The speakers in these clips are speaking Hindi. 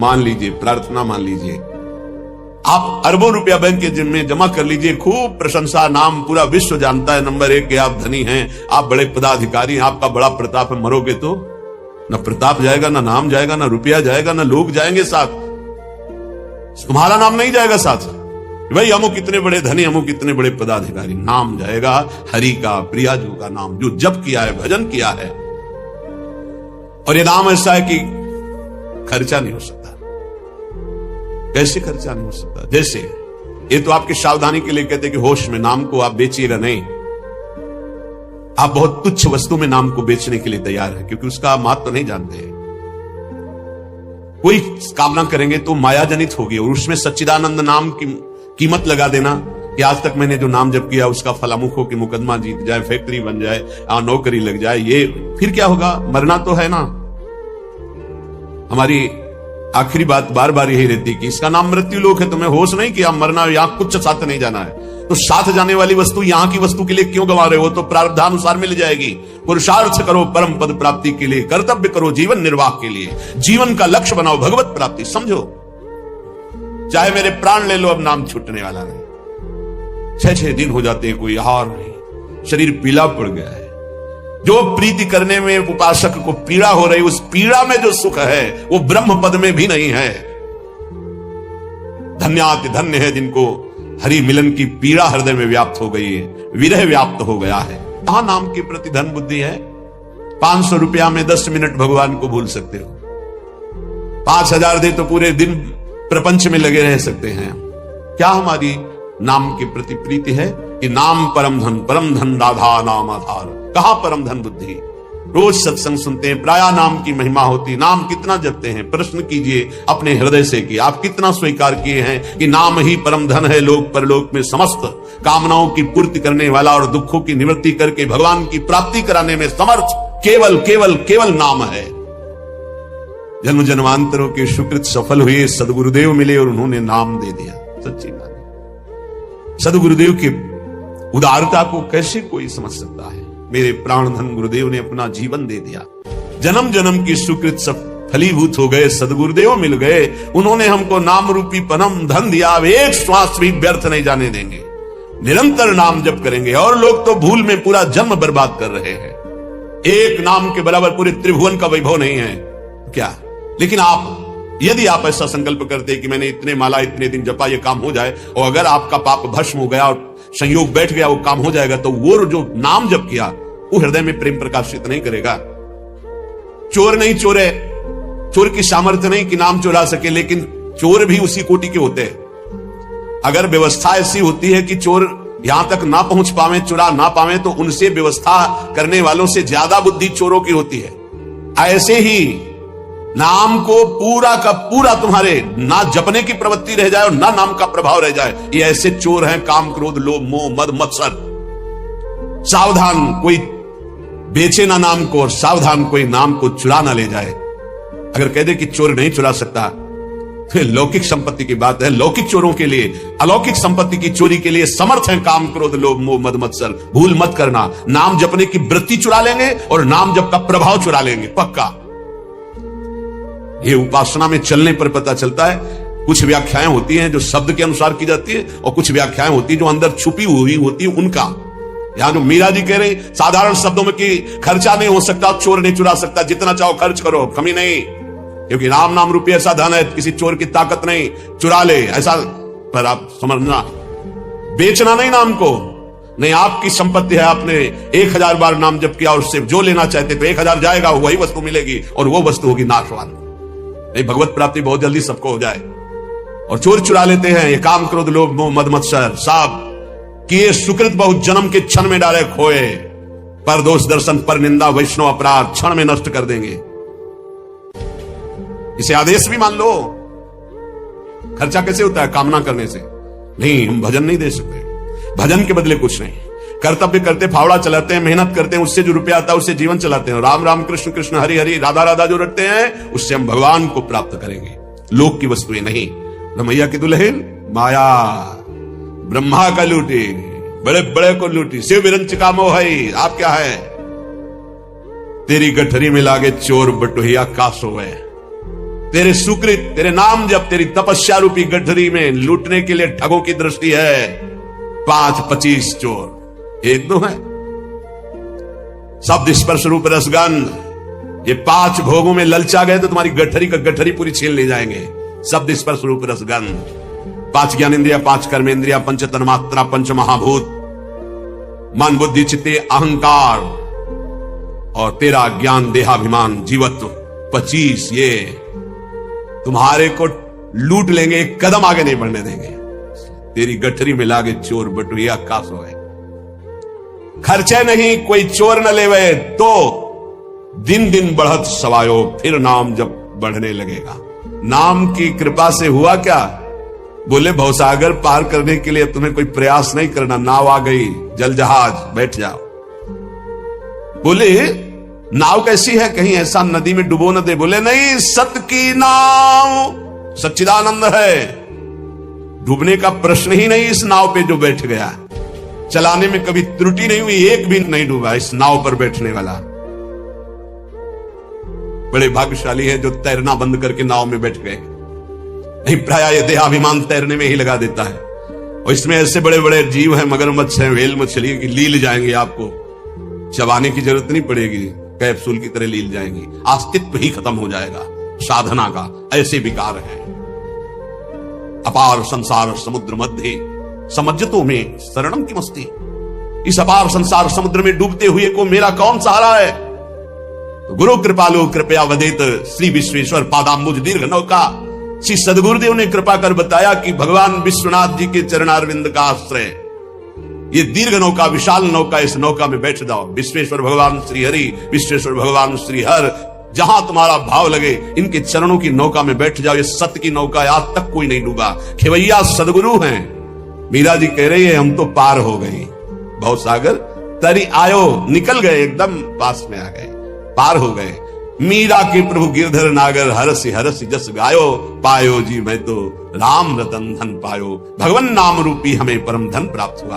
मान लीजिए, प्रार्थना मान लीजिए, आप अरबों रुपया बैंक के जिम्मे जमा कर लीजिए, खूब प्रशंसा, नाम पूरा विश्व जानता है, नंबर 1 के आप धनी हैं, आप बड़े पदाधिकारी हैं, आपका बड़ा प्रताप है, मरोगे तो न प्रताप जाएगा, न नाम जाएगा, न रुपया जाएगा, न लोग जाएंगे साथ, तुम्हारा नाम नहीं जाएगा साथ। भाई अमुक कितने बड़े धनी, अमुक कितने बड़े पदाधिकारी, नाम जाएगा हरि का, प्रियाजू का नाम, जो जप किया है, भजन किया है। और ये नाम ऐसा है कि खर्चा नहीं हो सकता। कैसे खर्चा नहीं हो सकता? जैसे ये तो आपकी सावधानी के लिए कहते हैं कि होश में, नाम को आप बेचिएगा नहीं। आप बहुत तुच्छ वस्तु में नाम को बेचने के लिए तैयार है, क्योंकि उसका महत्व नहीं जानते हैं। कोई कामना करेंगे तो माया जनित होगी, और उसमें सच्चिदानंद नाम की कीमत लगा देना कि आज तक मैंने जो नाम जप किया उसका फलामुख हो कि मुकदमा जीत जाए, फैक्ट्री बन जाए, नौकरी लग जाए, ये फिर क्या होगा? मरना तो है ना। हमारी आखिरी बात बार बार यही रहती कि इसका नाम मृत्यु लोक है, तुम्हें होश नहीं कि आप मरना, यहां कुछ साथ नहीं जाना है, तो साथ जाने वाली वस्तु यहां की वस्तु के लिए क्यों गंवा रहे हो? तो प्रारब्धानुसार मिल जाएगी। पुरुषार्थ करो परम पद प्राप्ति के लिए, कर्तव्य करो जीवन निर्वाह के लिए, जीवन का लक्ष्य बनाओ भगवत प्राप्ति समझो। चाहे मेरे प्राण ले लो, अब नाम छूटने वाला नहीं। 6-6 दिन हो जाते हैं, कोई आहार नहीं, शरीर पीला पड़ गया है। जो प्रीति करने में उपासक को पीड़ा हो रही, उस पीड़ा में जो सुख है वो ब्रह्म पद में भी नहीं है। धन्याति धन्य है जिनको हरि मिलन की पीड़ा हृदय में व्याप्त हो गई है, विरह व्याप्त हो गया है। कहां नाम के प्रति धन बुद्धि है? 500 रुपया में 10 मिनट भगवान को भूल सकते हो, 5000 दे तो पूरे दिन प्रपंच में लगे रह सकते हैं। क्या हमारी नाम के प्रति प्रीति है कि नाम परम धन राधा नाम आधार। कहां परम धन बुद्धि? रोज सत्संग सुनते हैं, प्राया नाम की महिमा होती, नाम कितना जपते हैं? प्रश्न कीजिए अपने हृदय से कि आप कितना स्वीकार किए हैं कि नाम ही परम धन है, लोक परलोक में समस्त कामनाओं की पूर्ति करने वाला और दुखों की निवृत्ति करके भगवान की प्राप्ति कराने में समर्थ केवल केवल केवल नाम है। जन्म जन्मांतरों के सुकृत सफल हुए, सदगुरुदेव मिले और उन्होंने नाम दे दिया। सच्ची बात, सदगुरुदेव की उदारता को कैसे कोई समझ सकता है? मेरे प्राण धन गुरुदेव ने अपना जीवन दे दिया, जन्म जन्म की सुकृत सब फलीभूत हो गए, सदगुरुदेव मिल गए, उन्होंने हमको नाम रूपी परम धन दिया। अब एक श्वास भी व्यर्थ नहीं जाने देंगे, निरंतर नाम जप करेंगे। और लोग तो भूल में पूरा जन्म बर्बाद कर रहे हैं, एक नाम के बराबर पूरे त्रिभुवन का वैभव नहीं है क्या? लेकिन आप, यदि आप ऐसा संकल्प करते कि मैंने इतने माला इतने दिन जपा, ये काम हो जाए, और अगर आपका पाप भस्म हो गया और संयोग बैठ गया, वो काम हो जाएगा, तो वो जो नाम जप किया वो हृदय में प्रेम प्रकाशित नहीं करेगा। चोर नहीं चोरे, चोर की सामर्थ्य नहीं कि नाम चुरा सके, लेकिन चोर भी उसी कोटि के होते हैं। अगर व्यवस्था ऐसी होती है कि चोर यहां तक ना पहुंच पावे, चुरा ना पावे, तो उनसे व्यवस्था करने वालों से ज्यादा बुद्धि चोरों की होती है। ऐसे ही नाम को पूरा का पूरा तुम्हारे ना जपने की प्रवृत्ति रह जाए और ना नाम का प्रभाव रह जाए, ये ऐसे चोर हैं काम क्रोध लोभ मोह मद मत्सर। सावधान कोई बेचे ना नाम को, और सावधान कोई नाम को चुरा ना ले जाए। अगर कह दे कि चोर नहीं चुरा सकता, तो लौकिक संपत्ति की बात है। लौकिक चोरों के लिए, अलौकिक संपत्ति की चोरी के लिए समर्थ है काम क्रोध लोभ मोह मद मत्सर। भूल मत करना, नाम जपने की वृत्ति चुरा लेंगे और नाम जप का प्रभाव चुरा लेंगे, पक्का। ये उपासना में चलने पर पता चलता है। कुछ व्याख्याएं होती हैं जो शब्द के अनुसार की जाती है, और कुछ व्याख्याएं होती है जो अंदर छुपी हुई होती है उनका। यहां जो मीरा जी कह रहे साधारण शब्दों में कि खर्चा नहीं हो सकता, चोर नहीं चुरा सकता, जितना चाहो खर्च करो, कमी नहीं, क्योंकि नाम रूपये ऐसा धन है, किसी चोर की ताकत नहीं, चुरा ले ऐसा। पर आप समझना, बेचना नहीं नाम को, नहीं आपकी संपत्ति है, आपने 1000 बार नाम जप किया और उससे जो लेना चाहते तो 1000 जाएगा, वही वस्तु मिलेगी, और वो वस्तु होगी नाशवान। नहीं, भगवत प्राप्ति बहुत जल्दी सबको हो जाए। और चोर चुरा लेते हैं ये काम क्रोध लोभ मोह मद मत्सर, साब किए सुकृत बहुत जन्म के क्षण में डाले खोए, पर दोष दर्शन पर निंदा वैष्णव अपराध क्षण में नष्ट कर देंगे। इसे आदेश भी मान लो। खर्चा कैसे होता है? कामना करने से नहीं। हम भजन नहीं दे सकते, भजन के बदले कुछ नहीं। कर्तव्य करते, फावड़ा चलाते हैं, मेहनत करते हैं, उससे जो रुपया आता है उससे जीवन चलाते हैं। राम राम कृष्ण कृष्ण हरि हरि राधा राधा जो रटते हैं, उससे हम भगवान को प्राप्त करेंगे, लोक की वस्तुएं नहीं। रमैया की दुल्हन माया, ब्रह्मा का लूटी, बड़े बड़े को लूटी, शिव विरंच का मोह है। आप क्या है? तेरी गठरी में लागे चोर बटोहिया का सोवे। तेरे सुकृत, तेरे नाम जब, तेरी तपस्या रूपी गठरी में लूटने के लिए ठगों की दृष्टि है 5-25 चोर, 1-2 है। शब्द स्पर्श रूप रसगंध, ये 5 भोगों में ललचा गए तो तुम्हारी गठरी का गठरी पूरी छीन ले जाएंगे। शब्द स्पर्श रूप रसगंध, 5 ज्ञानेन्द्रिया, 5 कर्मेंद्रिया, 5 तन्मात्रा, 5 महाभूत, मन बुद्धि चित्ते अहंकार, और तेरा ज्ञान देहाभिमान जीवत्व 25, ये तुम्हारे को लूट लेंगे, एक कदम आगे नहीं बढ़ने देंगे। तेरी गठरी में लागे चोर बटुरिया का सोए, खर्चे नहीं कोई चोर न लेवे, तो दिन दिन बढ़त सवायो, फिर नाम जब बढ़ने लगेगा। नाम की कृपा से हुआ क्या? बोले भवसागर पार करने के लिए तुम्हें कोई प्रयास नहीं करना, नाव आ गई, जल जहाज, बैठ जाओ। बोले नाव कैसी है, कहीं ऐसा नदी में डुबो न दे। बोले नहीं, सत की नाव सच्चिदानंद है, डूबने का प्रश्न ही नहीं इस नाव पे जो बैठ गया। चलाने में कभी त्रुटि नहीं हुई, एक भी नहीं डूबा इस नाव पर बैठने वाला। बड़े भाग्यशाली है जो तैरना बंद करके नाव में बैठ गए, नहीं प्राय ये देहाभिमान तैरने में ही लगा देता है। और इसमें ऐसे बड़े बड़े जीव हैं, मगरमच्छ हैं, व्हेल मछली की लील जाएंगे, आपको चबाने की जरूरत नहीं पड़ेगी, कैप्सूल की तरह लील जाएंगी, अस्तित्व ही खत्म हो जाएगा साधना का। ऐसे विकार है। अपार संसार समुद्र मध्य समझतो में शरणम की मस्ती, इस अपार संसार समुद्र में डूबते हुए को मेरा कौन सहारा है? तो गुरु कृपालु कृपया वदेत श्री विश्वेश्वर पादाम्बुज दीर्घ नौका। श्री सदगुरुदेव ने कृपा कर बताया कि भगवान विश्वनाथ जी के चरणारविंद का आश्रय, ये दीर्घ नौका, विशाल नौका, इस नौका में बैठ जाओ। विश्वेश्वर भगवान श्री हरि, विश्वेश्वर भगवान श्री हर, जहां तुम्हारा भाव लगे इनके चरणों की नौका में बैठ जाओ। ये सत्य की नौका है, आज तक कोई नहीं डूबा। खेवैया सदगुरु हैं। मीरा जी कह रही है हम तो पार हो गई भवसागर, तरी आयो, निकल गए, एकदम पास में आ गए, पार हो गए। मीरा के प्रभु गिरधर नागर, हरसि हरसि जस गायो, पायो जी मैं तो राम रतन धन पायो। भगवान नाम रूपी हमें परम धन प्राप्त हुआ।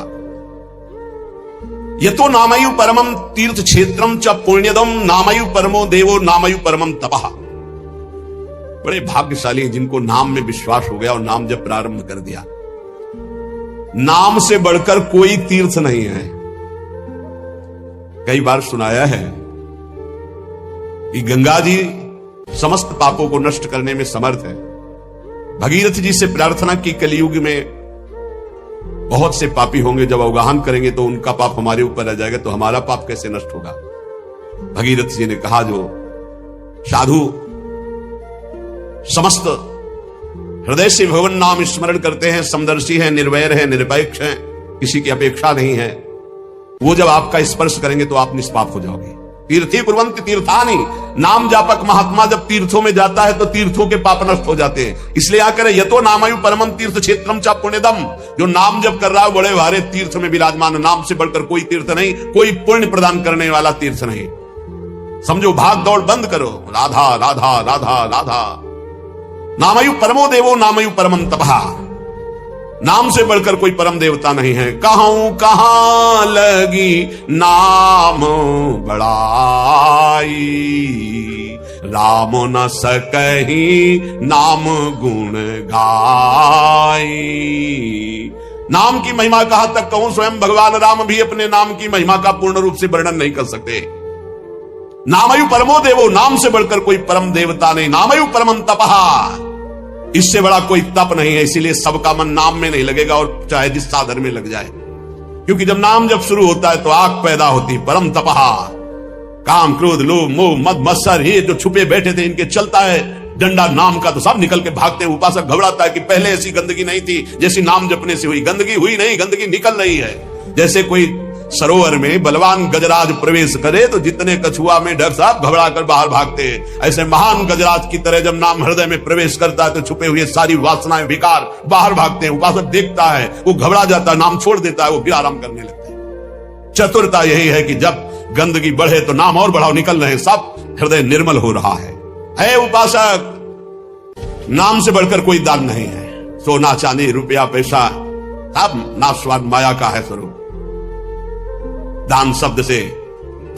यतो नामयु परमम तीर्थ क्षेत्रम च पुण्यदम, नामयु परमो देवो नामयु परमम तपः। बड़े भाग्यशाली जिनको नाम में विश्वास हो गया और नाम जब प्रारंभ कर दिया। नाम से बढ़कर कोई तीर्थ नहीं है। कई बार सुनाया है कि गंगा जी समस्त पापों को नष्ट करने में समर्थ है। भगीरथ जी से प्रार्थना की कलयुग में बहुत से पापी होंगे, जब अवगाहन करेंगे तो उनका पाप हमारे ऊपर आ जाएगा, तो हमारा पाप कैसे नष्ट होगा? भगीरथ जी ने कहा जो साधु समस्त हृदय से भगवान नाम स्मरण करते हैं, समदर्शी हैं, निर्वैर हैं, निरपेक्ष हैं, किसी की अपेक्षा नहीं है, वो जब आपका स्पर्श करेंगे तो आप निष्पाप हो जाओगे। तीर्थी कुर्वन्ति तीर्थानि, नाम जापक महात्मा जब तीर्थों में जाता है तो तीर्थों के पाप नष्ट हो जाते हैं। इसलिए आकर यतो नामयु परमम तीर्थ क्षेत्रम च पुण्यदम, जो नाम जब कर रहा है बड़े भारे तीर्थ में विराजमान। नाम से बढ़कर कोई तीर्थ नहीं, कोई पुण्य प्रदान करने वाला तीर्थ नहीं। समझो, भाग दौड़ बंद करो, राधा राधा राधा राधा। नामयु परमो देवो नामयु परमम तपः, नाम से बढ़कर कोई परम देवता नहीं है। कहूं कहां लगी नाम बड़ाई, राम न सकही नाम गुण गाई। नाम की महिमा कहां तक कहूं, स्वयं भगवान राम भी अपने नाम की महिमा का पूर्ण रूप से वर्णन नहीं कर सकते। नामयु परमो देवो, नाम से बढ़कर कोई परम देवता नहीं। नामयु परमम तपः, इससे बड़ा कोई तप नहीं है। इसीलिए सबका मन नाम में नहीं लगेगा, और चाहे जिस साधन में लग जाए, क्योंकि जब नाम जब शुरू होता है तो आग पैदा होती। परम तपः, काम क्रोध लोभ मोह मद मत्सर, ये जो छुपे बैठे थे इनके चलता है डंडा नाम का, तो सब निकल के भागते हैं। उपासक घबराता है कि पहले ऐसी गंदगी नहीं थी जैसी नाम जपने से हुई। गंदगी हुई नहीं, गंदगी निकल रही है। जैसे कोई सरोवर में बलवान गजराज प्रवेश करे तो जितने कछुआ में डर साहब घबरा कर बाहर भागते हैं, ऐसे महान गजराज की तरह जब नाम हृदय में प्रवेश करता है तो छुपे हुए सारी वासनाएं विकार बाहर भागते हैं। उपासक देखता है, वो घबरा जाता है, नाम छोड़ देता है, वो फिर आराम करने लगता है। चतुरता यही है कि जब गंदगी बढ़े तो नाम और बढ़ाओ, निकल रहे, सब हृदय निर्मल हो रहा है। उपासक, नाम से बढ़कर कोई दान नहीं है। सोना चांदी रुपया पैसा सब नाशवान माया का है स्वरूप। दान शब्द से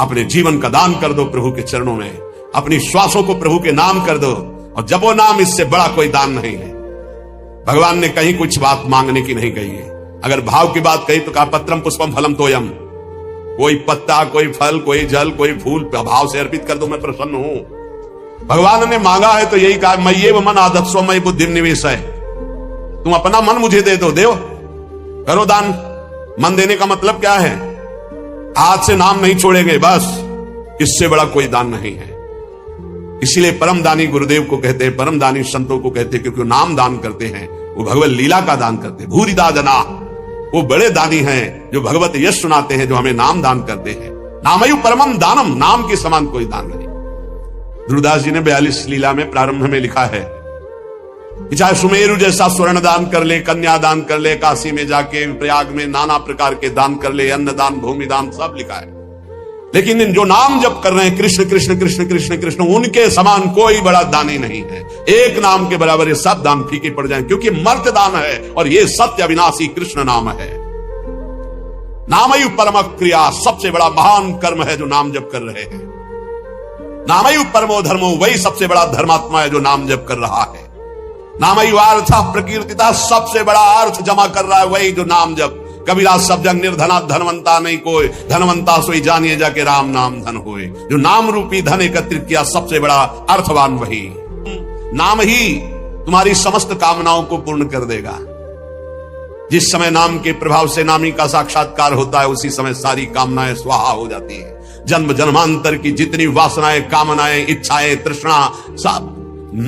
अपने जीवन का दान कर दो प्रभु के चरणों में, अपनी श्वासों को प्रभु के नाम कर दो, और जपो नाम, इससे बड़ा कोई दान नहीं है। भगवान ने कहीं कुछ बात मांगने की नहीं कही है। अगर भाव की बात कही तो कहा पत्रम पुष्पम फलम तोयम, कोई पत्ता, कोई फल, कोई जल, कोई फूल भाव से अर्पित कर दो, मैं प्रसन्न हूं। भगवान ने मांगा है तो यही कहा, मैं ये मन आदत्स्व मई बुद्धि निवेश है, तुम अपना मन मुझे दे दो, देव करो दान। मन देने का मतलब क्या है? आज से नाम नहीं छोड़ेंगे, बस इससे बड़ा कोई दान नहीं है। इसीलिए परम दानी गुरुदेव को कहते हैं, परम दानी संतों को कहते हैं, क्योंकि वो नाम दान करते हैं, वो भगवत लीला का दान करते हैं। भूरिदा जना, वो बड़े दानी हैं जो भगवत यश सुनाते हैं, जो हमें नाम दान करते हैं। नामयु परमम दानम, नाम के समान कोई दान नहीं। ध्रुवदास जी ने 42 लीला में प्रारंभ में लिखा है कि चाहे सुमेरु जैसा स्वर्ण दान कर ले, कन्या दान कर ले, काशी में जाके प्रयाग में नाना प्रकार के दान कर ले, अन्न दान, भूमि दान, सब लिखा है। लेकिन इन जो नाम जप कर रहे हैं, कृष्ण कृष्ण कृष्ण कृष्ण कृष्ण, उनके समान कोई बड़ा दानी नहीं है। एक नाम के बराबर ये सब दान फीके पड़ जाएं, क्योंकि मर्त्य दान है और ये सत्य अविनाशी कृष्ण नाम है। नामयु परम क्रिया, सबसे बड़ा महान कर्म है जो नाम जप कर रहे हैं। नामयु परमो धर्मो, वही सबसे बड़ा धर्मात्मा है जो नाम जप कर रहा है। नामयु अर्थ प्रकीर्तिता, सबसे बड़ा अर्थ जमा कर रहा है वही जो नाम जप। कबीरा सब जग निर्धना, धनवंता नहीं कोई, धनवंता सोई जानिए जाके राम नाम धन होए। जो नाम रूपी धन एकत्रित किया, सबसे बड़ा अर्थवान वही। नाम ही तुम्हारी समस्त कामनाओं को पूर्ण कर देगा। जिस समय नाम के प्रभाव से नामी का साक्षात्कार होता है, उसी समय सारी कामनाएं स्वाहा हो जाती है। जन्म जन्मांतर की जितनी वासनाएं, कामनाएं, इच्छाएं, तृष्णा, सब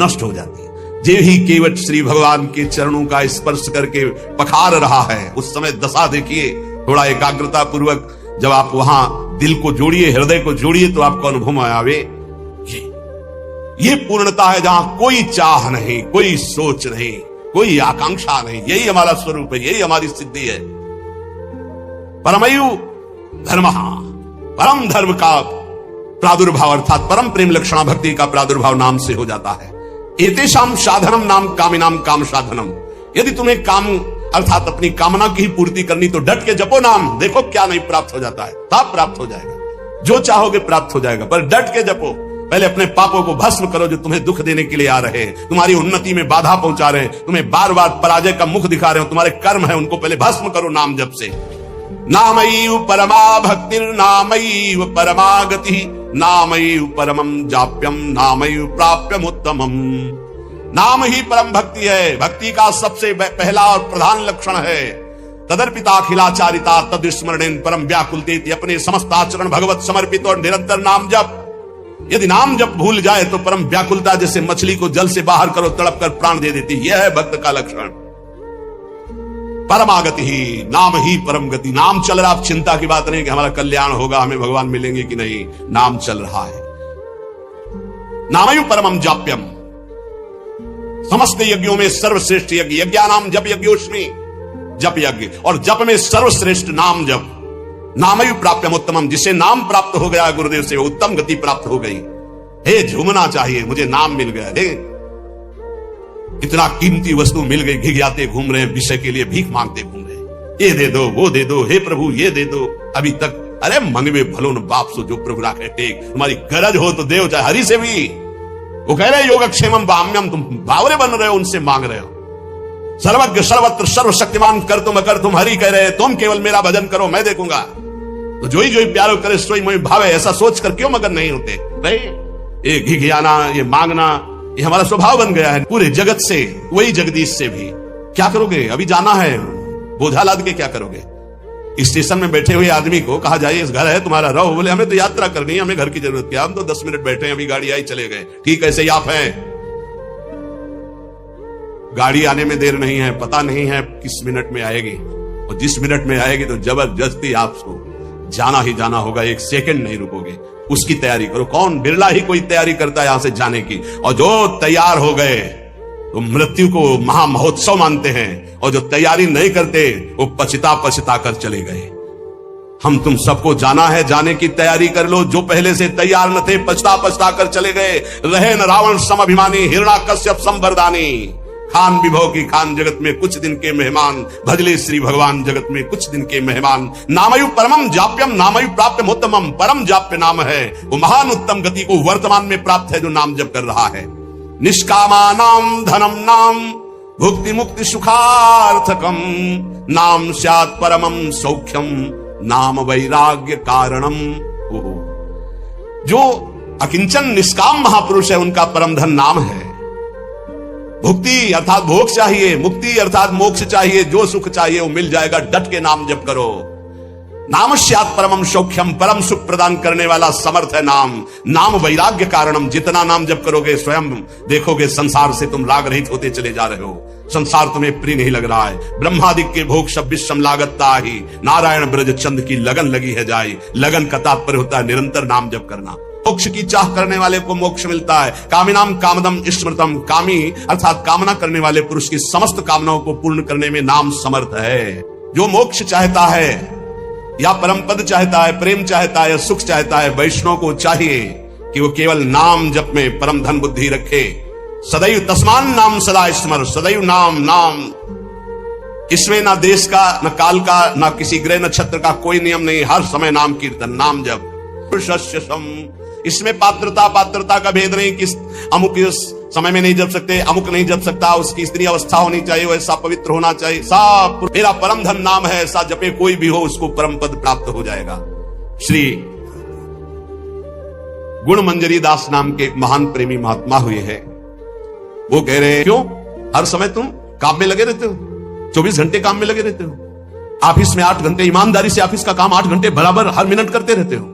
नष्ट हो जाती है। जे ही केवट श्री भगवान के चरणों का स्पर्श करके पखार रहा है, उस समय दशा देखिए। थोड़ा एकाग्रता पूर्वक जब आप वहां दिल को जोड़िए, हृदय को जोड़िए, तो आपको अनुभव में आवे ये पूर्णता है जहां कोई चाह नहीं, कोई सोच नहीं, कोई आकांक्षा नहीं। यही हमारा स्वरूप है, यही हमारी सिद्धि है। परमयु धर्म, परम धर्म का प्रादुर्भाव अर्थात परम प्रेम लक्षणा भक्ति का प्रादुर्भाव नाम से हो जाता है। एतेषाम साधनम नाम कामिनाम काम साधनम। यदि तुम्हें काम अर्थात अपनी कामना की ही पूर्ति करनी तो डट के जपो नाम, देखो क्या नहीं प्राप्त हो जाता है। तब प्राप्त हो जाएगा, जो चाहोगे प्राप्त हो जाएगा, पर डट के जपो। पहले अपने पापों को भस्म करो जो तुम्हें दुख देने के लिए आ रहे हैं, तुम्हारी उन्नति में बाधा पहुंचा रहे हैं, तुम्हें बार बार पराजय का मुख दिखा रहे हो, तुम्हारे कर्म है, उनको पहले भस्म करो नाम जप से। नामैव परमा भक्तिर् नामैव परमा गति, नामैव परमं जाप्यम नामैव प्राप्यम उत्तमम। नाम ही परम भक्ति है, भक्ति का सबसे पहला और प्रधान लक्षण है। तदर्पिता अखिलाचारिता तद्स्मरणेन परम व्याकुलतेति, अपने समस्त आचरण भगवत समर्पित और निरंतर नाम जप। यदि नाम जप भूल जाए तो परम व्याकुलता, जैसे मछली को जल से बाहर करो तड़प कर प्राण दे देती, यह है भक्त का लक्षण। परमागति ही, नाम ही परम गति। नाम चल रहा, आप चिंता की बात नहीं कि हमारा कल्याण होगा, हमें भगवान मिलेंगे कि नहीं, नाम चल रहा है। नामयु परमम जाप्यम, समस्त यज्ञों में सर्वश्रेष्ठ यज्ञ, यज्ञानाम जप यज्ञोष्मी, जप यज्ञ, और जप में सर्वश्रेष्ठ नाम जप। नामयु प्राप्यम उत्तमम, जिसे नाम प्राप्त हो गया गुरुदेव से, उत्तम गति प्राप्त हो गई। हे झूमना चाहिए, मुझे नाम मिल गया। इतना कीमती वस्तु मिल गई, घिघियाते घूम रहे हैं, विषय के लिए भीख मांगते घूम रहे हैं, ये दे दो, वो दे दो, हे प्रभु ये दे दो। अभी तक अरे मंगवे भलो न बाप सो जो प्रभु राखे टेक। तुम्हारी गरज हो तो देव, चाहे हरि से भी। वो कह रहे योगक्षेमम बाम्यम, तुम बावरे बन रहे हो, उनसे मांग रहे हो। सर्वज्ञ सर्वत्र सर्वशक्तिमान कर तुम अकर, तुम हरि कह रहे, तुम केवल मेरा भजन करो, मैं देखूंगा। तो जो ही प्यारो करे सोई मोहि भावे, ऐसा सोच कर क्यों मगन नहीं होते? नहीं, ये घिघियाना, ये मांगना, ये हमारा स्वभाव बन गया है। पूरे जगत से, वही जगदीश से भी। क्या करोगे? अभी जाना है, बोझा लाद के क्या करोगे? स्टेशन में बैठे हुए आदमी को कहा जाए इस घर है तुम्हारा, रहो। बोले हमें तो यात्रा करनी है, हमें घर की जरूरत क्या, हम तो 10 मिनट बैठे हैं, अभी गाड़ी आई चले गए। ठीक ऐसे ही आप हैं, गाड़ी आने में देर नहीं है, पता नहीं है किस मिनट में आएगी, और जिस मिनट में आएगी तो जबरदस्ती आपको जाना ही जाना होगा, एक सेकंड नहीं रुकोगे। उसकी तैयारी करो। कौन, बिरला ही कोई तैयारी करता है यहां से जाने की, और जो तैयार हो गए तो मृत्यु को महा महोत्सव मानते हैं, और जो तैयारी नहीं करते वो पछता पछता कर चले गए। हम तुम सबको जाना है, जाने की तैयारी कर लो। जो पहले से तैयार न थे, पछता पछता कर चले गए। रहे न रावण सम अभिमानी, हिरण्याकश्यप संवरदानी। खान विभव की खान, जगत में कुछ दिन के मेहमान, भजले श्री भगवान जगत में कुछ दिन के मेहमान। नामयु परमम जाप्यम नामयु प्राप्यम उत्तमम, परम जाप्य नाम है, वो महान उत्तम गति को वर्तमान में प्राप्त है जो नाम जप कर रहा है। निष्कामानाम धनम नाम भुक्ति मुक्ति सुखार्थकम नाम स्यात् परमम सौख्यम नाम वैराग्य कारणम। जो अकिंचन निष्काम महापुरुष है उनका परम धन नाम है। भुक्ति अर्थात भोग चाहिए, मुक्ति अर्थात मोक्ष चाहिए, जो सुख चाहिए वो मिल जाएगा, डट के नाम जप करो। नाम स्यात् परमम सौख्यम, परम सुख प्रदान करने वाला समर्थ है नाम। नाम वैराग्य कारणम, जितना नाम जप करोगे स्वयं देखोगे संसार से तुम राग रहित होते चले जा रहे हो, संसार तुम्हें प्रिय नहीं लग रहा है। ब्रह्मादिक के भोग सब विश्वम लागता ही, नारायण ब्रज चंद की लगन लगी है जाए। लगन का तात्पर्य होता है निरंतर नाम जप करना। मोक्ष की चाह करने वाले को मोक्ष मिलता है। कामिनाम कामदम स्मृतम, कामी अर्थात कामना करने वाले पुरुष की समस्त कामनाओं को पूर्ण करने में नाम समर्थ है। जो मोक्ष चाहता है या परम पद चाहता है, प्रेम चाहता है या सुख चाहता है, वैष्णव को चाहिए कि वो केवल नाम जप में परम धन बुद्धि रखे। सदैव तस्मान नाम सदा स्मर, सदैव नाम नाम। इसमें ना देश का, ना काल का, ना किसी ग्रह नक्षत्र का कोई नियम नहीं, हर समय नाम कीर्तन, नाम जप। इसमें पात्रता का भेद नहीं कि अमुक समय में नहीं जप सकते, अमुक नहीं जप सकता, उसकी स्त्री अवस्था होनी चाहिए, वैसा पवित्र होना चाहिए। सब मेरा परम धन नाम है, ऐसा जपे कोई भी हो उसको परम पद प्राप्त हो जाएगा। श्री गुण मंजरी दास नाम के एक महान प्रेमी महात्मा हुए हैं। वो कह रहे हैं क्यों हर समय तुम काम में लगे रहते हो, 24 घंटे काम में लगे रहते हो, ऑफिस में 8 घंटे ईमानदारी से ऑफिस का काम 8 घंटे बराबर हर मिनट करते रहते हो।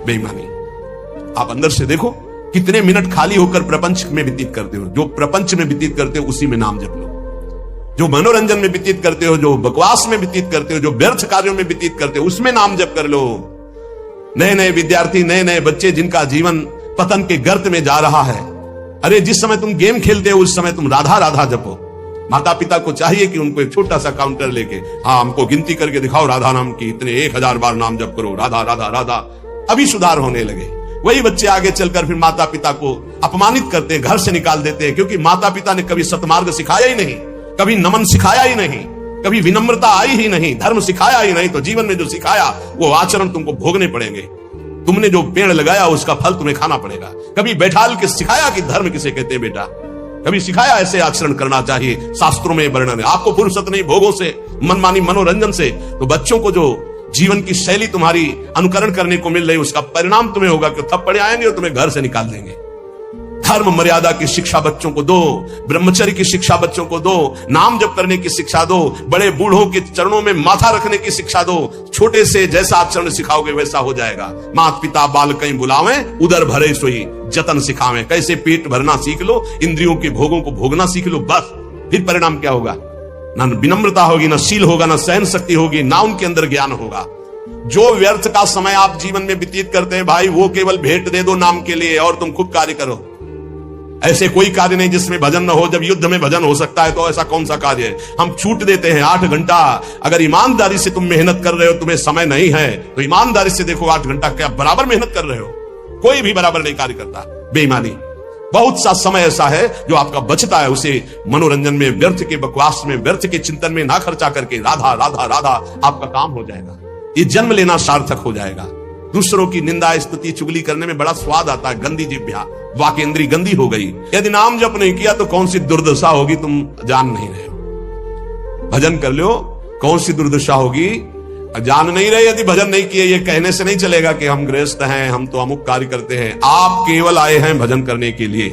बेईमानी। आप अंदर से देखो कितने मिनट खाली होकर प्रपंच में व्यतीत करते हो। जो प्रपंच में व्यतीत करते हो उसी में नाम जप लो। जो मनोरंजन में व्यतीत करते हो, जो बकवास में व्यतीत करते हो, जो व्यर्थ कार्यों में व्यतीत करते हो, उसमें नाम जप कर लो। नए नए विद्यार्थी, नए नए बच्चे जिनका जीवन पतन के गर्त में जा रहा है, अरे जिस समय तुम गेम खेलते हो उस समय तुम राधा राधा जपो। माता पिता को चाहिए कि उनको एक छोटा सा काउंटर लेके, हाँ हमको गिनती करके दिखाओ राधा नाम की, इतने 1000 बार नाम जप करो, राधा राधा राधा। अभी सुधार होने लगे। वही बच्चे आगे चलकर फिर माता पिता को अपमानित करते हैं, घर से निकाल देते हैं, क्योंकि माता पिता ने कभी सतमार्ग सिखाया ही नहीं, कभी नमन सिखाया ही नहीं, कभी विनम्रता आई ही नहीं, धर्म सिखाया ही नहीं। तो जीवन में जो सिखाया वो आचरण तुमको भोगने पड़ेंगे। तुमने जो पेड़ लगाया उसका फल तुम्हें खाना पड़ेगा। कभी बैठाल के सिखाया कि धर्म किसे कहते हैं बेटा, कभी सिखाया ऐसे आचरण करना चाहिए, शास्त्रों में वर्णन है। आपको फुर्सत नहीं भोगों से, मनमानी मनोरंजन से, तो बच्चों को जो जीवन की शैली तुम्हारी अनुकरण करने को मिल रही उसका परिणाम तुम्हें होगा कि थप्पड़े आएंगे और तुम्हें घर से निकाल देंगे। धर्म मर्यादा की शिक्षा बच्चों को दो, ब्रह्मचर्य की शिक्षा बच्चों को दो, नाम जप करने की शिक्षा दो, बड़े बूढ़ों के चरणों में माथा रखने की शिक्षा दो। छोटे से जैसा आचरण सिखाओगे वैसा हो जाएगा। माता पिता बाल कहीं बुलावे, उधर भरे सोई जतन सिखावे। कैसे पेट भरना सीख लो, इंद्रियों के भोगों को भोगना सीख लो, बस फिर परिणाम क्या होगा? ना विनम्रता होगी, ना शील होगा, ना सहन शक्ति होगी, ना उनके अंदर ज्ञान होगा। जो व्यर्थ का समय आप जीवन में व्यतीत करते हैं भाई, वो केवल भेंट दे दो नाम के लिए और तुम खुद कार्य करो। ऐसे कोई कार्य नहीं जिसमें भजन न हो। जब युद्ध में भजन हो सकता है तो ऐसा कौन सा कार्य है? हम छूट देते हैं 8 घंटा। अगर ईमानदारी से तुम मेहनत कर रहे हो, तुम्हें समय नहीं है तो ईमानदारी से देखो 8 घंटा क्या बराबर मेहनत कर रहे हो? कोई भी बराबर नहीं कार्य करता। बेईमानी। बहुत सा समय ऐसा है जो आपका बचता है, उसे मनोरंजन में, व्यर्थ के बकवास में, व्यर्थ के चिंतन में ना खर्चा करके राधा राधा राधा आपका काम हो जाएगा। ये जन्म लेना सार्थक हो जाएगा। दूसरों की निंदा स्तुति चुगली करने में बड़ा स्वाद आता है। गंदी जिह्वा, वाकेंद्री गंदी हो गई। यदि नाम जप नहीं किया तो कौन सी दुर्दशा होगी तुम जान नहीं रहे हो। भजन कर लो, कौन सी दुर्दशा होगी जान नहीं रहे। यदि भजन नहीं किए, ये कहने से नहीं चलेगा कि हम गृहस्थ हैं, हम तो अमुक कार्य करते हैं। आप केवल आए हैं भजन करने के लिए।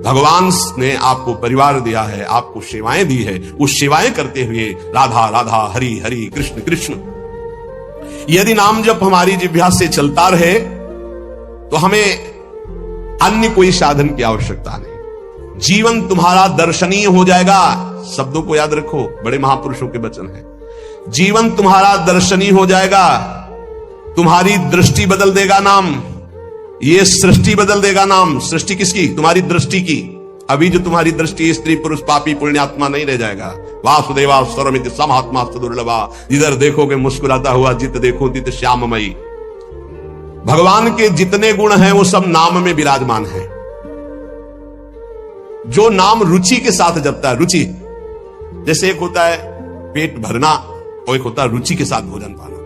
भगवान ने आपको परिवार दिया है, आपको सेवाएं दी है। उस सेवाएं करते हुए राधा राधा, हरि हरि, कृष्ण कृष्ण। यदि नाम जप हमारी जिह्वा से चलता रहे तो हमें अन्य कोई साधन की आवश्यकता नहीं। जीवन तुम्हारा दर्शनीय हो जाएगा। शब्दों को याद रखो, बड़े महापुरुषों के वचन हैं। जीवन तुम्हारा दर्शनीय हो जाएगा। तुम्हारी दृष्टि बदल देगा नाम। ये सृष्टि बदल देगा नाम। सृष्टि किसकी? तुम्हारी दृष्टि की। अभी जो तुम्हारी दृष्टि स्त्री पुरुष पापी पुण्यात्मा नहीं रह जाएगा। वासुदेवा स्वरमिति समात्मा दुर्लभा। जिधर देखोगे मुस्कुराता हुआ, जित देखो तित श्याममयी। भगवान के जितने गुण हैं वो सब नाम में विराजमान है। जो नाम रुचि के साथ जपता है, रुचि जैसे एक होता है पेट भरना और एक होता है रुचि के साथ भोजन पाना।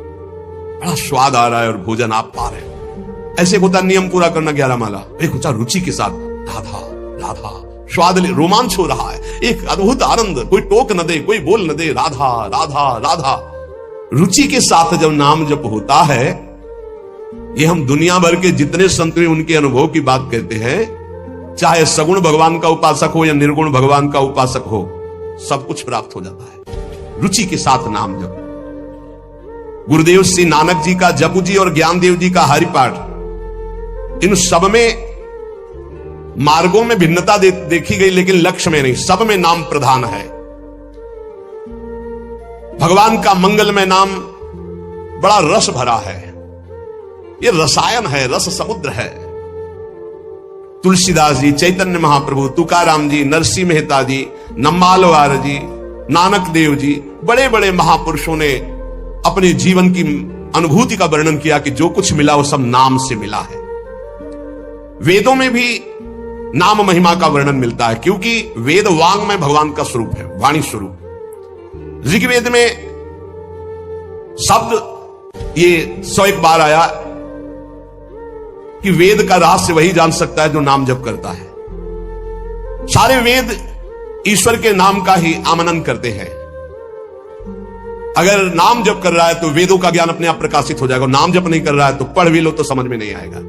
बड़ा स्वाद आ रहा है और भोजन आप पा रहे हो। ऐसे एक होता है नियम पूरा करना 11 माला, एक होता है रुचि के साथ राधा राधा, स्वाद रोमांच हो रहा है, एक अद्भुत आनंद, कोई टोक न दे, कोई बोल न दे, राधा राधा राधा। रुचि के साथ जब नाम जप होता है, ये हम दुनिया भर के जितने संत उनके अनुभव की बात कहते हैं, चाहे सगुण भगवान का उपासक हो या निर्गुण भगवान का उपासक हो, सब कुछ प्राप्त हो जाता है रुचि के साथ नाम जप। गुरुदेव श्री नानक जी का जपू जी और ज्ञानदेव जी का हरिपाठ, इन सब में मार्गों में भिन्नता देखी गई, लेकिन लक्ष्य में नहीं, सब में नाम प्रधान है। भगवान का मंगलमय नाम बड़ा रस भरा है, ये रसायन है, रस समुद्र है। तुलसीदास जी, चैतन्य महाप्रभु, तुकाराम जी, नरसिंह मेहता जी, नम्मालवार जी, नानक देव जी, बड़े बड़े महापुरुषों ने अपने जीवन की अनुभूति का वर्णन किया कि जो कुछ मिला वो सब नाम से मिला है। वेदों में भी नाम महिमा का वर्णन मिलता है, क्योंकि वेद वांग में भगवान का स्वरूप है, वाणी स्वरूप। ऋग्वेद में शब्द ये 101 बार आया कि वेद का रहस्य वही जान सकता है जो नाम जप करता है। सारे वेद ईश्वर के नाम का ही आमनन करते हैं। अगर नाम जप कर रहा है तो वेदों का ज्ञान अपने आप प्रकाशित हो जाएगा, नाम जप नहीं कर रहा है तो पढ़ भी लो तो समझ में नहीं आएगा।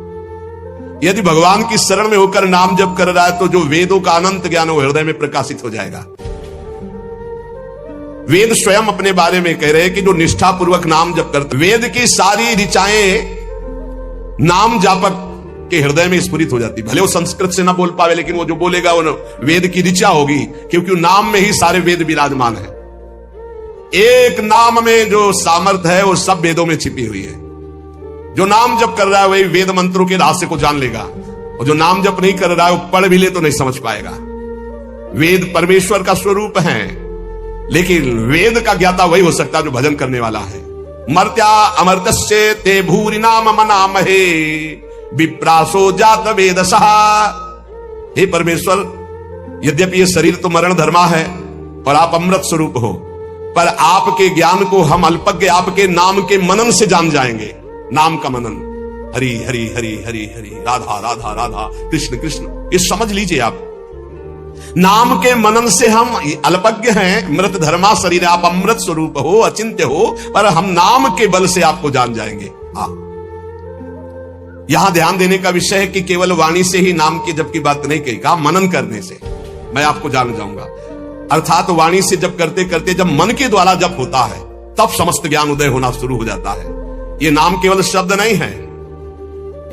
यदि भगवान की शरण में होकर नाम जप कर रहा है तो जो वेदों का अनंत ज्ञान वो हृदय में प्रकाशित हो जाएगा। वेद स्वयं अपने बारे में कह रहे हैं कि जो निष्ठा पूर्वक नाम जप करते, वेद की सारी ऋचाएं नाम जापक के हृदय में स्फुरित हो जाती। भले वो संस्कृत से ना बोल पावे, लेकिन वो जो बोलेगा वो वेद की ऋचा होगी, क्योंकि नाम में ही सारे वेद विराजमान है। एक नाम में जो सामर्थ्य है वो सब वेदों में छिपी हुई है। जो नाम जप कर रहा है वही वेद मंत्रों के रहस्य को जान लेगा, और जो नाम जप नहीं कर रहा है वो पढ़ भी ले तो नहीं समझ पाएगा। वेद परमेश्वर का स्वरूप है, लेकिन वेद का ज्ञाता वही हो सकता है जो भजन करने वाला है। मर्त्या अमर्त्य ते भूरि नाम मनामहे विप्रासो जात वेदसः। हे परमेश्वर, यद्यपि ये शरीर तो मरण धर्मा है और आप अमृत स्वरूप हो, पर आपके ज्ञान को हम अल्पज्ञ आपके नाम के मनन से जान जाएंगे। नाम का मनन, हरि हरि हरि हरि हरि, राधा राधा राधा, कृष्ण कृष्ण, ये समझ लीजिए आप। नाम के मनन से हम अल्पज्ञ हैं, मृत धर्मा शरीर, आप अमृत स्वरूप हो, अचिंत्य हो, पर हम नाम के बल से आपको जान जाएंगे। यहां ध्यान देने का विषय है कि केवल वाणी से ही नाम की जप की बात नहीं कही, कहा मनन करने से मैं आपको जान जाऊंगा। अर्थात वाणी से जप करते करते जब मन के द्वारा जप होता है तब समस्त ज्ञान उदय होना शुरू हो जाता है। ये नाम केवल शब्द नहीं है,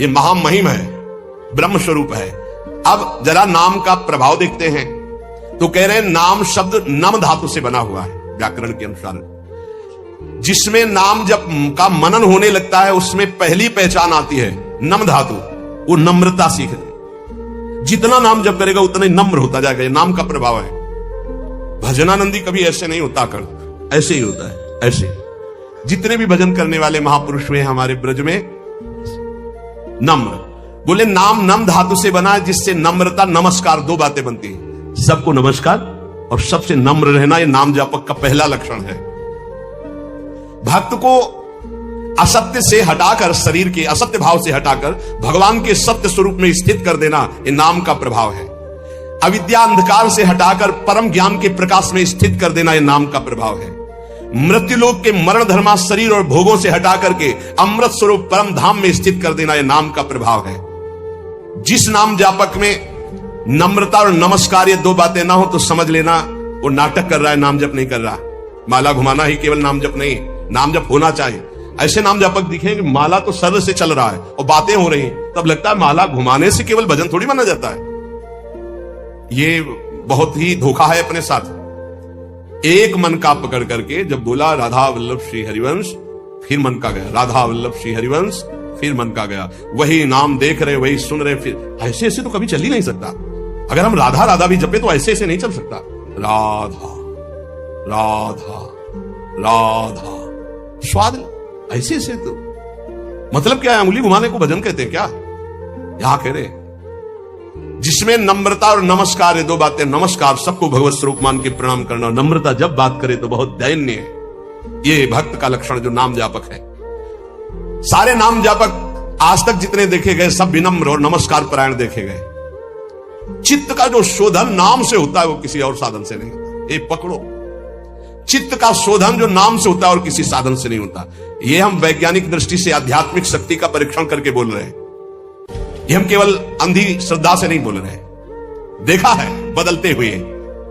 ये महामहिम है, ब्रह्म स्वरूप है। अब जरा नाम का प्रभाव देखते हैं तो कह रहे हैं नाम शब्द नम धातु से बना हुआ है व्याकरण के अनुसार। जिसमें नाम जब का मनन होने लगता है उसमें पहली पहचान आती है नम धातु, वो नम्रता सीख। जितना नाम जप करेगा उतना ही नम्र होता जाएगा, ये नाम का प्रभाव है। भजनानंदी कभी ऐसे नहीं होता, कर ऐसे ही होता है, ऐसे। जितने भी भजन करने वाले महापुरुष हुए हमारे ब्रज में, नम्र बोले। नाम नम धातु से बना है, जिससे नम्रता, नमस्कार, दो बातें बनती हैं। सबको नमस्कार और सबसे नम्र रहना, यह नाम जापक का पहला लक्षण है। भक्त को असत्य से हटाकर, शरीर के असत्य भाव से हटाकर भगवान के सत्य स्वरूप में स्थित कर देना, यह नाम का प्रभाव है। अविद्या अंधकार से हटाकर परम ज्ञान के प्रकाश में स्थित कर देना, यह नाम का प्रभाव है। मृत्युलोक के मरण धर्मा शरीर और भोगों से हटाकर के अमृत स्वरूप परम धाम में स्थित कर देना, यह नाम का प्रभाव है। जिस नाम जापक में नम्रता और नमस्कार ये दो बातें ना हो तो समझ लेना वो नाटक कर रहा है, नाम जप नहीं कर रहा। माला घुमाना ही केवल नाम जप नहीं, नाम जप होना चाहिए। ऐसे नाम जापक दिखेंगे माला तो सर से चल रहा है और बातें हो रही हैं, तब लगता है माला घुमाने से केवल भजन थोड़ी माना जाता है। ये बहुत ही धोखा है अपने साथ। एक मन का पकड़ करके जब बोला राधा वल्लभ श्री हरिवंश, फिर मन का गया, राधा वल्लभ श्री हरिवंश, फिर मन का गया। वही नाम देख रहे, वही सुन रहे, फिर ऐसे ऐसे तो कभी चल ही नहीं सकता। अगर हम राधा राधा भी जपे तो ऐसे ऐसे नहीं चल सकता। राधा राधा राधा, स्वाद ऐसे ऐसे तो मतलब क्या है? उंगली घुमाने को भजन कहते हैं क्या? यहां कह रहे जिसमें नम्रता और नमस्कार है, दो बातें। नमस्कार, सबको भगवत स्वरूप मान के प्रणाम करना। नम्रता जब बात करे तो बहुत दैन्य है। ये भक्त का लक्षण जो नाम जापक है। सारे नाम जापक आज तक जितने देखे गए सब विनम्र और नमस्कार परायण देखे गए। चित्त का जो शोधन नाम से होता है वो किसी और साधन से नहीं होता। ये पकड़ो, चित्त का शोधन जो नाम से होता है और किसी साधन से नहीं होता। ये हम वैज्ञानिक दृष्टि से आध्यात्मिक शक्ति का परीक्षण करके बोल रहे हैं। ये हम केवल अंधी श्रद्धा से नहीं बोल रहे हैं। देखा है बदलते हुए,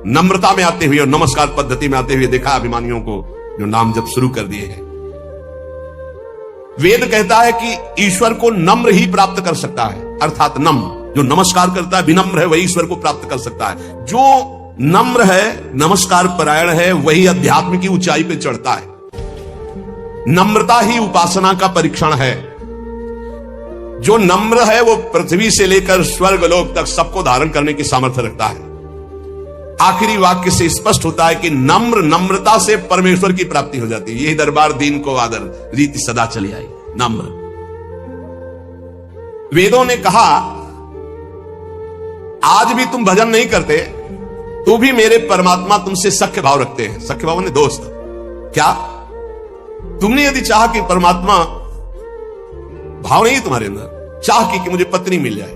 नम्रता में आते हुए और नमस्कार पद्धति में आते हुए देखा अभिमानियों को जो नाम जब शुरू कर दिए हैं। वेद कहता है कि ईश्वर को नम्र ही प्राप्त कर सकता है, अर्थात नम्र जो नमस्कार करता है, विनम्र है, वही ईश्वर को प्राप्त कर सकता है। जो नम्र है, नमस्कार परायण है, वही अध्यात्म की ऊंचाई पे चढ़ता है। नम्रता ही उपासना का परीक्षण है। जो नम्र है वो पृथ्वी से लेकर स्वर्ग लोक तक सबको धारण करने की सामर्थ्य रखता है। आखिरी वाक्य से स्पष्ट होता है कि नम्रता से परमेश्वर की प्राप्ति हो जाती है। यही दरबार दीन को आदर रीति सदा चली आई, नम्र। वेदों ने कहा आज भी तुम भजन नहीं करते तो भी मेरे परमात्मा तुमसे सख्य भाव रखते हैं। सख्य भाव ने दोस्त। क्या तुमने यदि चाहा कि परमात्मा भाव नहीं तुम्हारे अंदर, चाह कि मुझे पत्नी मिल जाए,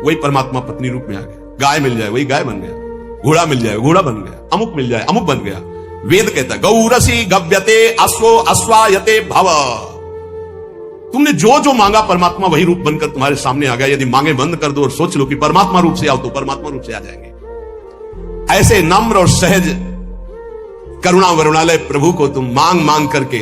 वही परमात्मा पत्नी रूप में आ गया। गाय मिल जाए, वही गाय बन गया। घोड़ा मिल जाए, घोड़ा बन गया। अमुक मिल जाए, अमुक बन गया। वेद कहता है गौरसी गव्यते अश्वो अश्वायते भव। तुमने जो जो मांगा परमात्मा वही रूप बनकर तुम्हारे सामने आ गया। यदि मांगे बंद कर दो और सोच लो कि परमात्मा रूप से आओ तो परमात्मा रूप से आ जाएंगे। ऐसे नम्र और सहज करुणा वरुणालय प्रभु को तुम मांग मांग करके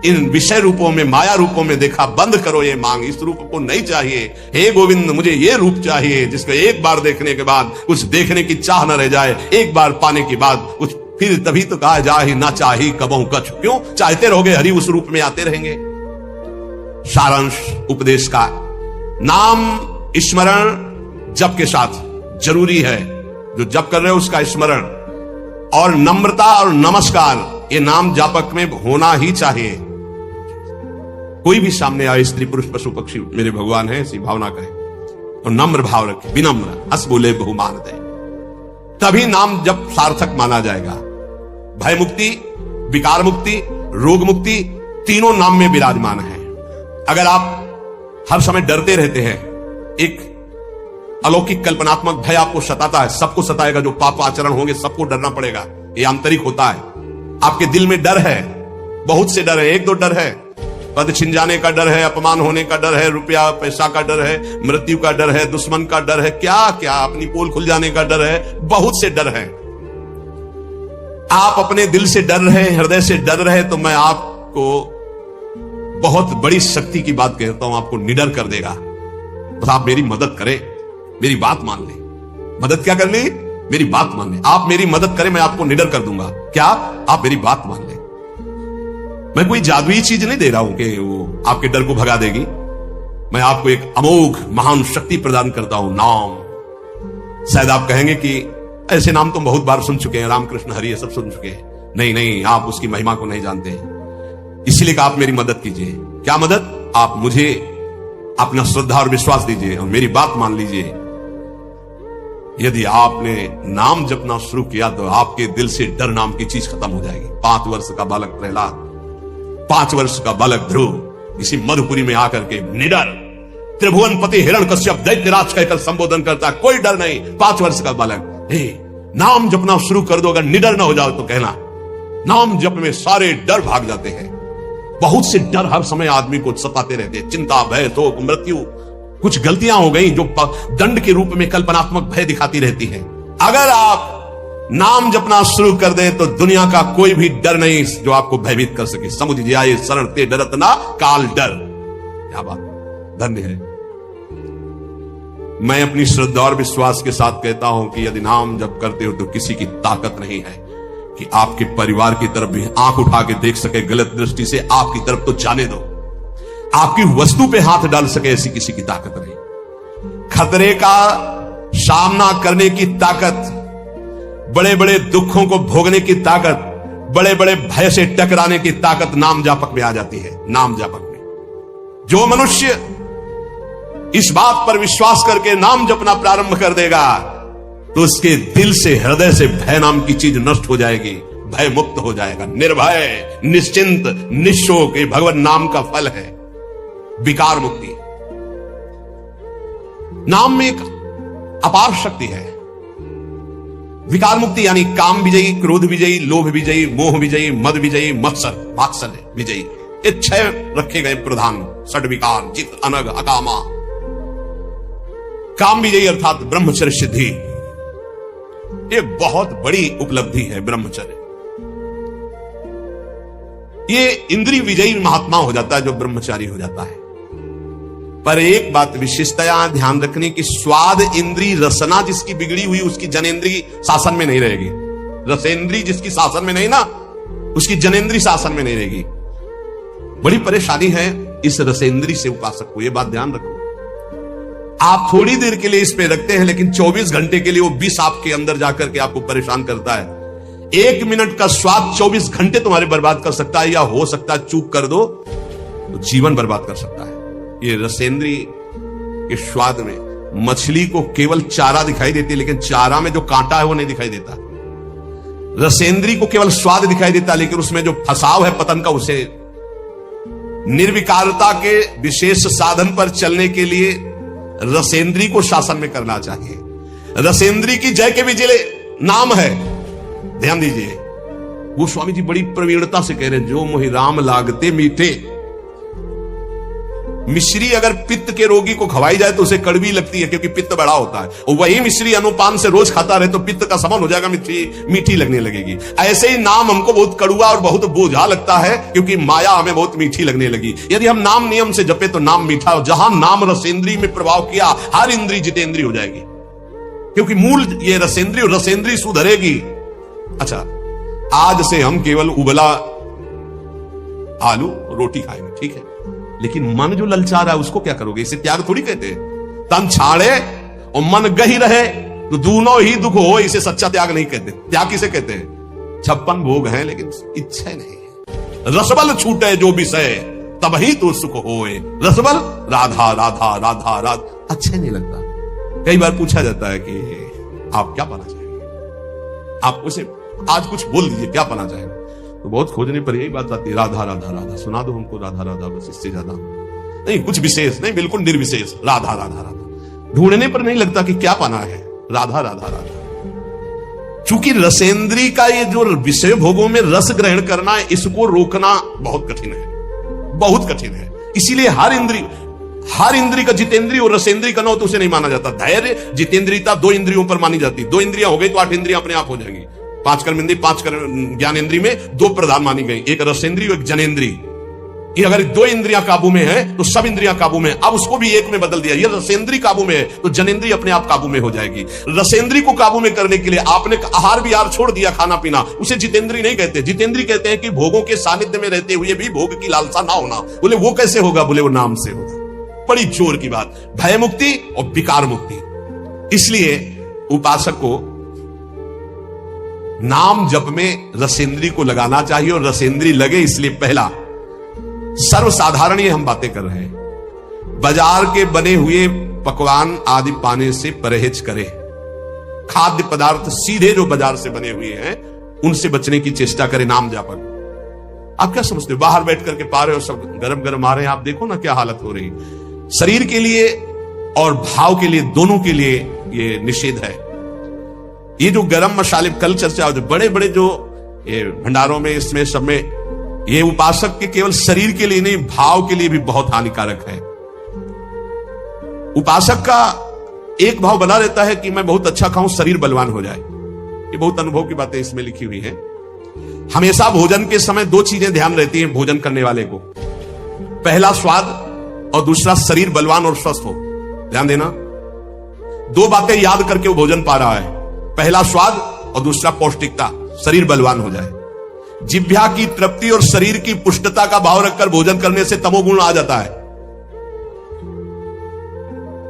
इन विषय रूपों में, माया रूपों में देखा। बंद करो ये मांग, इस रूप को नहीं चाहिए। हे गोविंद मुझे ये रूप चाहिए जिसको एक बार देखने के बाद कुछ देखने की चाह न रह जाए, एक बार पाने के बाद कुछ फिर तभी तो कहा जाए ना चाही कबहू कछ। क्यों चाहते रहोगे, हरि उस रूप में आते रहेंगे। सारांश उपदेश का, नाम स्मरण जप के साथ जरूरी है। जो जप कर रहे हो उसका स्मरण और नम्रता और नमस्कार ये नाम जापक में होना ही चाहिए। कोई भी सामने आए, स्त्री पुरुष पशु पक्षी मेरे भगवान है, ऐसी भावना करें और नम्र भाव रखें, विनम्र, हंस बोले बहुमान दे, तभी नाम जब सार्थक माना जाएगा। भय मुक्ति, विकार मुक्ति, रोग मुक्ति तीनों नाम में विराजमान है। अगर आप हर समय डरते रहते हैं, एक अलौकिक कल्पनात्मक भय आपको सताता है, सबको सताएगा, जो पाप आचरण होंगे सबको डरना पड़ेगा। ये आंतरिक होता है। आपके दिल में डर है, बहुत से डर है। एक दो डर है, पद छिन जाने का डर है, अपमान होने का डर है, रुपया पैसा का डर है, मृत्यु का डर है, दुश्मन का डर है, क्या क्या अपनी पोल खुल जाने का डर है, बहुत से डर है। आप अपने दिल से डर रहे, हृदय से डर रहे, तो मैं आपको बहुत बड़ी शक्ति की बात कहता हूं, आपको निडर कर देगा। बस आप मेरी मदद करें, मेरी बात मान ले। मदद क्या करनी? मेरी बात मान ले। आप मेरी मदद करें, मैं आपको निडर कर दूंगा। क्या? आप मेरी बात मान ले। मैं कोई जादुई चीज नहीं दे रहा हूं कि वो आपके डर को भगा देगी। मैं आपको एक अमोघ महान शक्ति प्रदान करता हूं, नाम। शायद आप कहेंगे कि ऐसे नाम तुम बहुत बार सुन चुके हैं, रामकृष्ण हरि ये सब सुन चुके हैं। नहीं नहीं, आप उसकी महिमा को नहीं जानते, इसलिए आप मेरी मदद कीजिए। क्या मदद? आप मुझे अपना श्रद्धा और विश्वास दीजिए और मेरी बात मान लीजिए। यदि आपने नाम जपना शुरू किया तो आपके दिल से डर नाम की चीज खत्म हो जाएगी। 5 वर्ष का बालक प्रहलाद, 5 वर्ष का बालक ध्रुव इसी मधुपुरी में आकर के निडर त्रिभुवनपति हिरण्यकश्यप दैत्यराज कहकर संबोधन करता, कोई डर नहीं। 5 वर्ष का बालक, नाम जपना शुरू कर दो, अगर निडर ना हो जाओ तो कहना। नाम जप में सारे डर भाग जाते हैं। बहुत से डर हर समय आदमी को सताते रहते हैं, चिंता, भय, शोक, मृत्यु। कुछ गलतियां हो गई जो दंड के रूप में कल्पनात्मक भय दिखाती रहती हैं। अगर आप नाम जपना शुरू कर दें तो दुनिया का कोई भी डर नहीं जो आपको भयभीत कर सके। समुझ जाए शरण ते डरत ना काल डर। क्या बात, धन्य है। मैं अपनी श्रद्धा और विश्वास के साथ कहता हूं कि यदि नाम जप करते हो तो किसी की ताकत नहीं है कि आपके परिवार की तरफ भी आंख उठा के देख सके, गलत दृष्टि से आपकी तरफ तो जाने दो, आपकी वस्तु पे हाथ डाल सके, ऐसी किसी की ताकत नहीं। खतरे का सामना करने की ताकत, बड़े बड़े दुखों को भोगने की ताकत, बड़े बड़े भय से टकराने की ताकत नाम जापक में आ जाती है। नाम जापक में जो मनुष्य इस बात पर विश्वास करके नाम जपना प्रारंभ कर देगा तो उसके दिल से, हृदय से भय नाम की चीज नष्ट हो जाएगी, भय मुक्त हो जाएगा, निर्भय, निश्चिंत, निशोक। ये भगवान नाम का फल है, विकार मुक्ति। नाम में एक अपार शक्ति है। विकार मुक्ति यानी काम विजयी, क्रोध विजयी, लोभ विजयी, मोह विजयी, मद विजयी, मात्सर्य विजयी, ये 6 रखे गए प्रधान षड विकार, जित, अनग, अकामा। काम विजयी अर्थात ब्रह्मचर्य सिद्धि, ये बहुत बड़ी उपलब्धि है ब्रह्मचर्य। ये इंद्रिय विजयी महात्मा हो जाता है जो ब्रह्मचारी हो जाता है। पर एक बात विशेषतया ध्यान रखने की, स्वाद इंद्री रसना जिसकी बिगड़ी हुई उसकी जनेन्द्री शासन में नहीं रहेगी। रसेंद्री जिसकी शासन में नहीं ना, उसकी जनेन्द्री शासन में नहीं रहेगी। बड़ी परेशानी है इस रसेंद्री से उपासक को, यह बात ध्यान रखो। आप थोड़ी देर के लिए इस पे रखते हैं, लेकिन 24 घंटे के लिए वो विष आपके अंदर जाकर के आपको परेशान करता है। 1 मिनट का स्वाद 24 घंटे तुम्हारे बर्बाद कर सकता है, या हो सकता है चूक कर दो तो जीवन बर्बाद कर सकता है। ये रसेंद्री के स्वाद में मछली को केवल चारा दिखाई देती है, लेकिन चारा में जो कांटा है वो नहीं दिखाई देता। रसेंद्री को केवल स्वाद दिखाई देता, लेकिन उसमें जो फसाव है पतन का, उसे निर्विकारता के विशेष साधन पर चलने के लिए रसेंद्री को शासन में करना चाहिए। रसेंद्री की जय के विजय नाम है, ध्यान दीजिए। वो स्वामी जी बड़ी प्रवीणता से कह रहे हैं, जो मोहि राम लागते मीठे। मिश्री अगर पित्त के रोगी को खवाई जाए तो उसे कड़वी लगती है, क्योंकि पित्त बड़ा होता है, और वही मिश्री अनुपान से रोज खाता रहे तो पित्त का समान हो जाएगा, मीठी लगने लगेगी। ऐसे ही नाम हमको बहुत कड़वा और बहुत बोझा लगता है, क्योंकि माया हमें बहुत मीठी लगने लगी। यदि हम नाम नियम से जपे तो नाम मीठा हो। जहां नाम रसेंद्री में प्रभाव किया, हर इंद्री जितेंद्री हो जाएगी, क्योंकि मूल ये रसेंद्री, और रसेंद्री सुधरेगी। अच्छा, आज से हम केवल उबला आलू रोटी खाएंगे, ठीक है, लेकिन मन जो ललचा रहा है उसको क्या करोगे? इसे त्याग थोड़ी कहते हैं। तन छाड़े और मन गही रहे तो दोनों ही दुख हो, इसे सच्चा त्याग नहीं कहते। त्याग किसे कहते हैं? 56 भोग हैं लेकिन इच्छा नहीं है। रसबल छूटे जो विषय तब ही तो सुख होए। रसबल राधा राधा राधा राधा, अच्छा नहीं लगता। कई बार पूछा जाता है कि आप क्या पाना चाहेंगे, आप उसे आज कुछ बोल दीजिए, क्या पाना चाहेंगे? तो बहुत खोजने पर यही बात आती है, राधा राधा राधा, सुना दो हमको राधा राधा, बस इससे ज्यादा नहीं, कुछ विशेष नहीं, बिल्कुल निर्विशेष, राधा राधा राधा। ढूंढने पर नहीं लगता कि क्या पाना है, राधा राधा राधा। चूंकि रसेंद्री का ये जो विषय भोगों में रस ग्रहण करना है, इसको रोकना बहुत कठिन है, बहुत कठिन है। इसीलिए हर इंद्री का जितेंद्री और रसेंद्री का न हो तो उसे नहीं माना जाता। धैर्य जितेंद्रियता 2 इंद्रियों पर मानी जाती। 2 इंद्रियां हो गई तो 8 इंद्रियां अपने आप हो जाएंगी। 5 कर्मेंद्री, 5 ज्ञानेंद्री में 2 प्रधान मानी गई, एक रसेंद्री और एक जनेन्द्री। ये अगर 2 इंद्रियां काबू में है तो सब इंद्रियां काबू में। अब उसको भी एक में बदल दिया, ये रसेंद्री काबू में है तो जनेन्द्री अपने आप काबू में हो जाएगी। रसेंद्री को काबू में करने के लिए आपने आहार विहार छोड़ दिया, खाना पीना, उसे जितेंद्री नहीं कहते। जितेंद्री कहते हैं कि भोगों के सानिध्य में रहते हुए भी भोग की लालसा ना होना। बोले वो कैसे होगा? बोले वो नाम से होगा। बड़ी जोर की बात, भय मुक्ति और विकार मुक्ति। इसलिए उपासक को नाम जप में रसेंद्री को लगाना चाहिए, और रसेंद्री लगे इसलिए पहला सर्वसाधारण ये हम बातें कर रहे हैं, बाजार के बने हुए पकवान आदि पाने से परहेज करें। खाद्य पदार्थ सीधे जो बाजार से बने हुए हैं उनसे बचने की चेष्टा करें नाम जापक। आप क्या समझते हो? बाहर बैठ करके पा रहे हो, सब गरम गरम आ रहे हैं, आप देखो ना क्या हालत हो रही। शरीर के लिए और भाव के लिए, दोनों के लिए ये निषेध है। ये जो गरम मसाले कल चर्चा हो, जो बड़े बड़े जो ये भंडारों में, इसमें सब में, ये उपासक के केवल शरीर के लिए नहीं, भाव के लिए भी बहुत हानिकारक है। उपासक का एक भाव बना रहता है कि मैं बहुत अच्छा खाऊं, शरीर बलवान हो जाए। ये बहुत अनुभव की बातें इसमें लिखी हुई हैं। हमेशा भोजन के समय 2 चीजें ध्यान रहती हैं भोजन करने वाले को, पहला स्वाद और दूसरा शरीर बलवान और स्वस्थ हो। ध्यान देना, 2 बातें याद करके वो भोजन पा रहा है, पहला स्वाद और दूसरा पौष्टिकता, शरीर बलवान हो जाए। जिह्वा की तृप्ति और शरीर की पुष्टता का भाव रखकर भोजन करने से तमोगुण आ जाता है।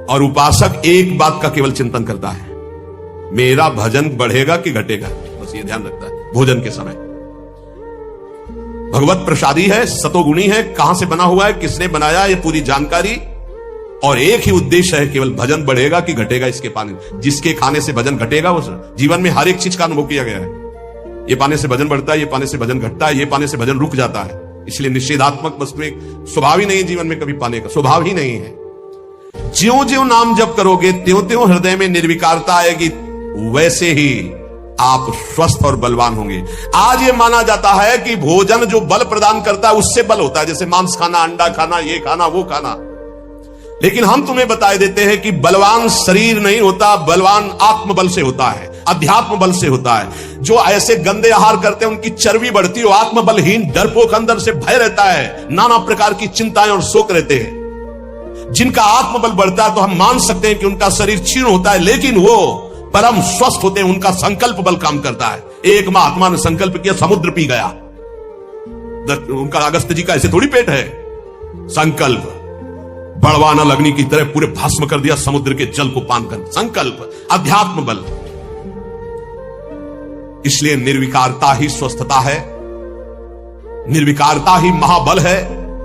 और उपासक एक बात का केवल चिंतन करता है, मेरा भजन बढ़ेगा कि घटेगा, बस ये ध्यान रखता है भोजन के समय। भगवत प्रसादी है, सतोगुणी है, कहां से बना हुआ है, किसने बनाया, ये पूरी जानकारी, और एक ही उद्देश्य है, केवल भजन बढ़ेगा कि घटेगा इसके पाने। जिसके खाने से भजन घटेगा, वो जीवन में हर एक चीज का अनुभव किया गया है। ये पाने से भजन बढ़ता है, ये पाने से भजन घटता है, ये पाने से भजन रुक जाता है। इसलिए निषेधात्मक वस्तु एक स्वभाव ही नहीं है जीवन में, कभी पाने का स्वभाव ही नहीं है। ज्यों ज्यों नाम जप करोगे त्यों त्यों हृदय में निर्विकारता आएगी, वैसे ही आप स्वस्थ और बलवान होंगे। आज ये माना जाता है कि भोजन जो बल प्रदान करता है उससे बल होता है, जैसे मांस खाना, अंडा खाना, ये खाना, वो खाना। लेकिन हम तुम्हें बता देते हैं कि बलवान शरीर नहीं होता, बलवान आत्मबल से होता है, अध्यात्म बल से होता है। जो ऐसे गंदे आहार करते हैं उनकी चर्बी बढ़ती है, आत्मबलहीन, डरपोक, अंदर से भय रहता है, नाना प्रकार की चिंताएं और शोक रहते हैं। जिनका आत्मबल बढ़ता है तो हम मान सकते हैं कि उनका शरीर क्षीण होता है, लेकिन वो परम स्वस्थ होते हैं, उनका संकल्प बल काम करता है। एक महात्मा ने संकल्प किया, समुद्र पी गया। उनका अगस्त जी का ऐसे थोड़ी पेट है। संकल्प बड़वाना लगनी की तरह पूरे भस्म कर दिया समुद्र के जल को पान कर। संकल्प, अध्यात्म बल। इसलिए निर्विकारता ही स्वस्थता है, निर्विकारता ही महाबल है,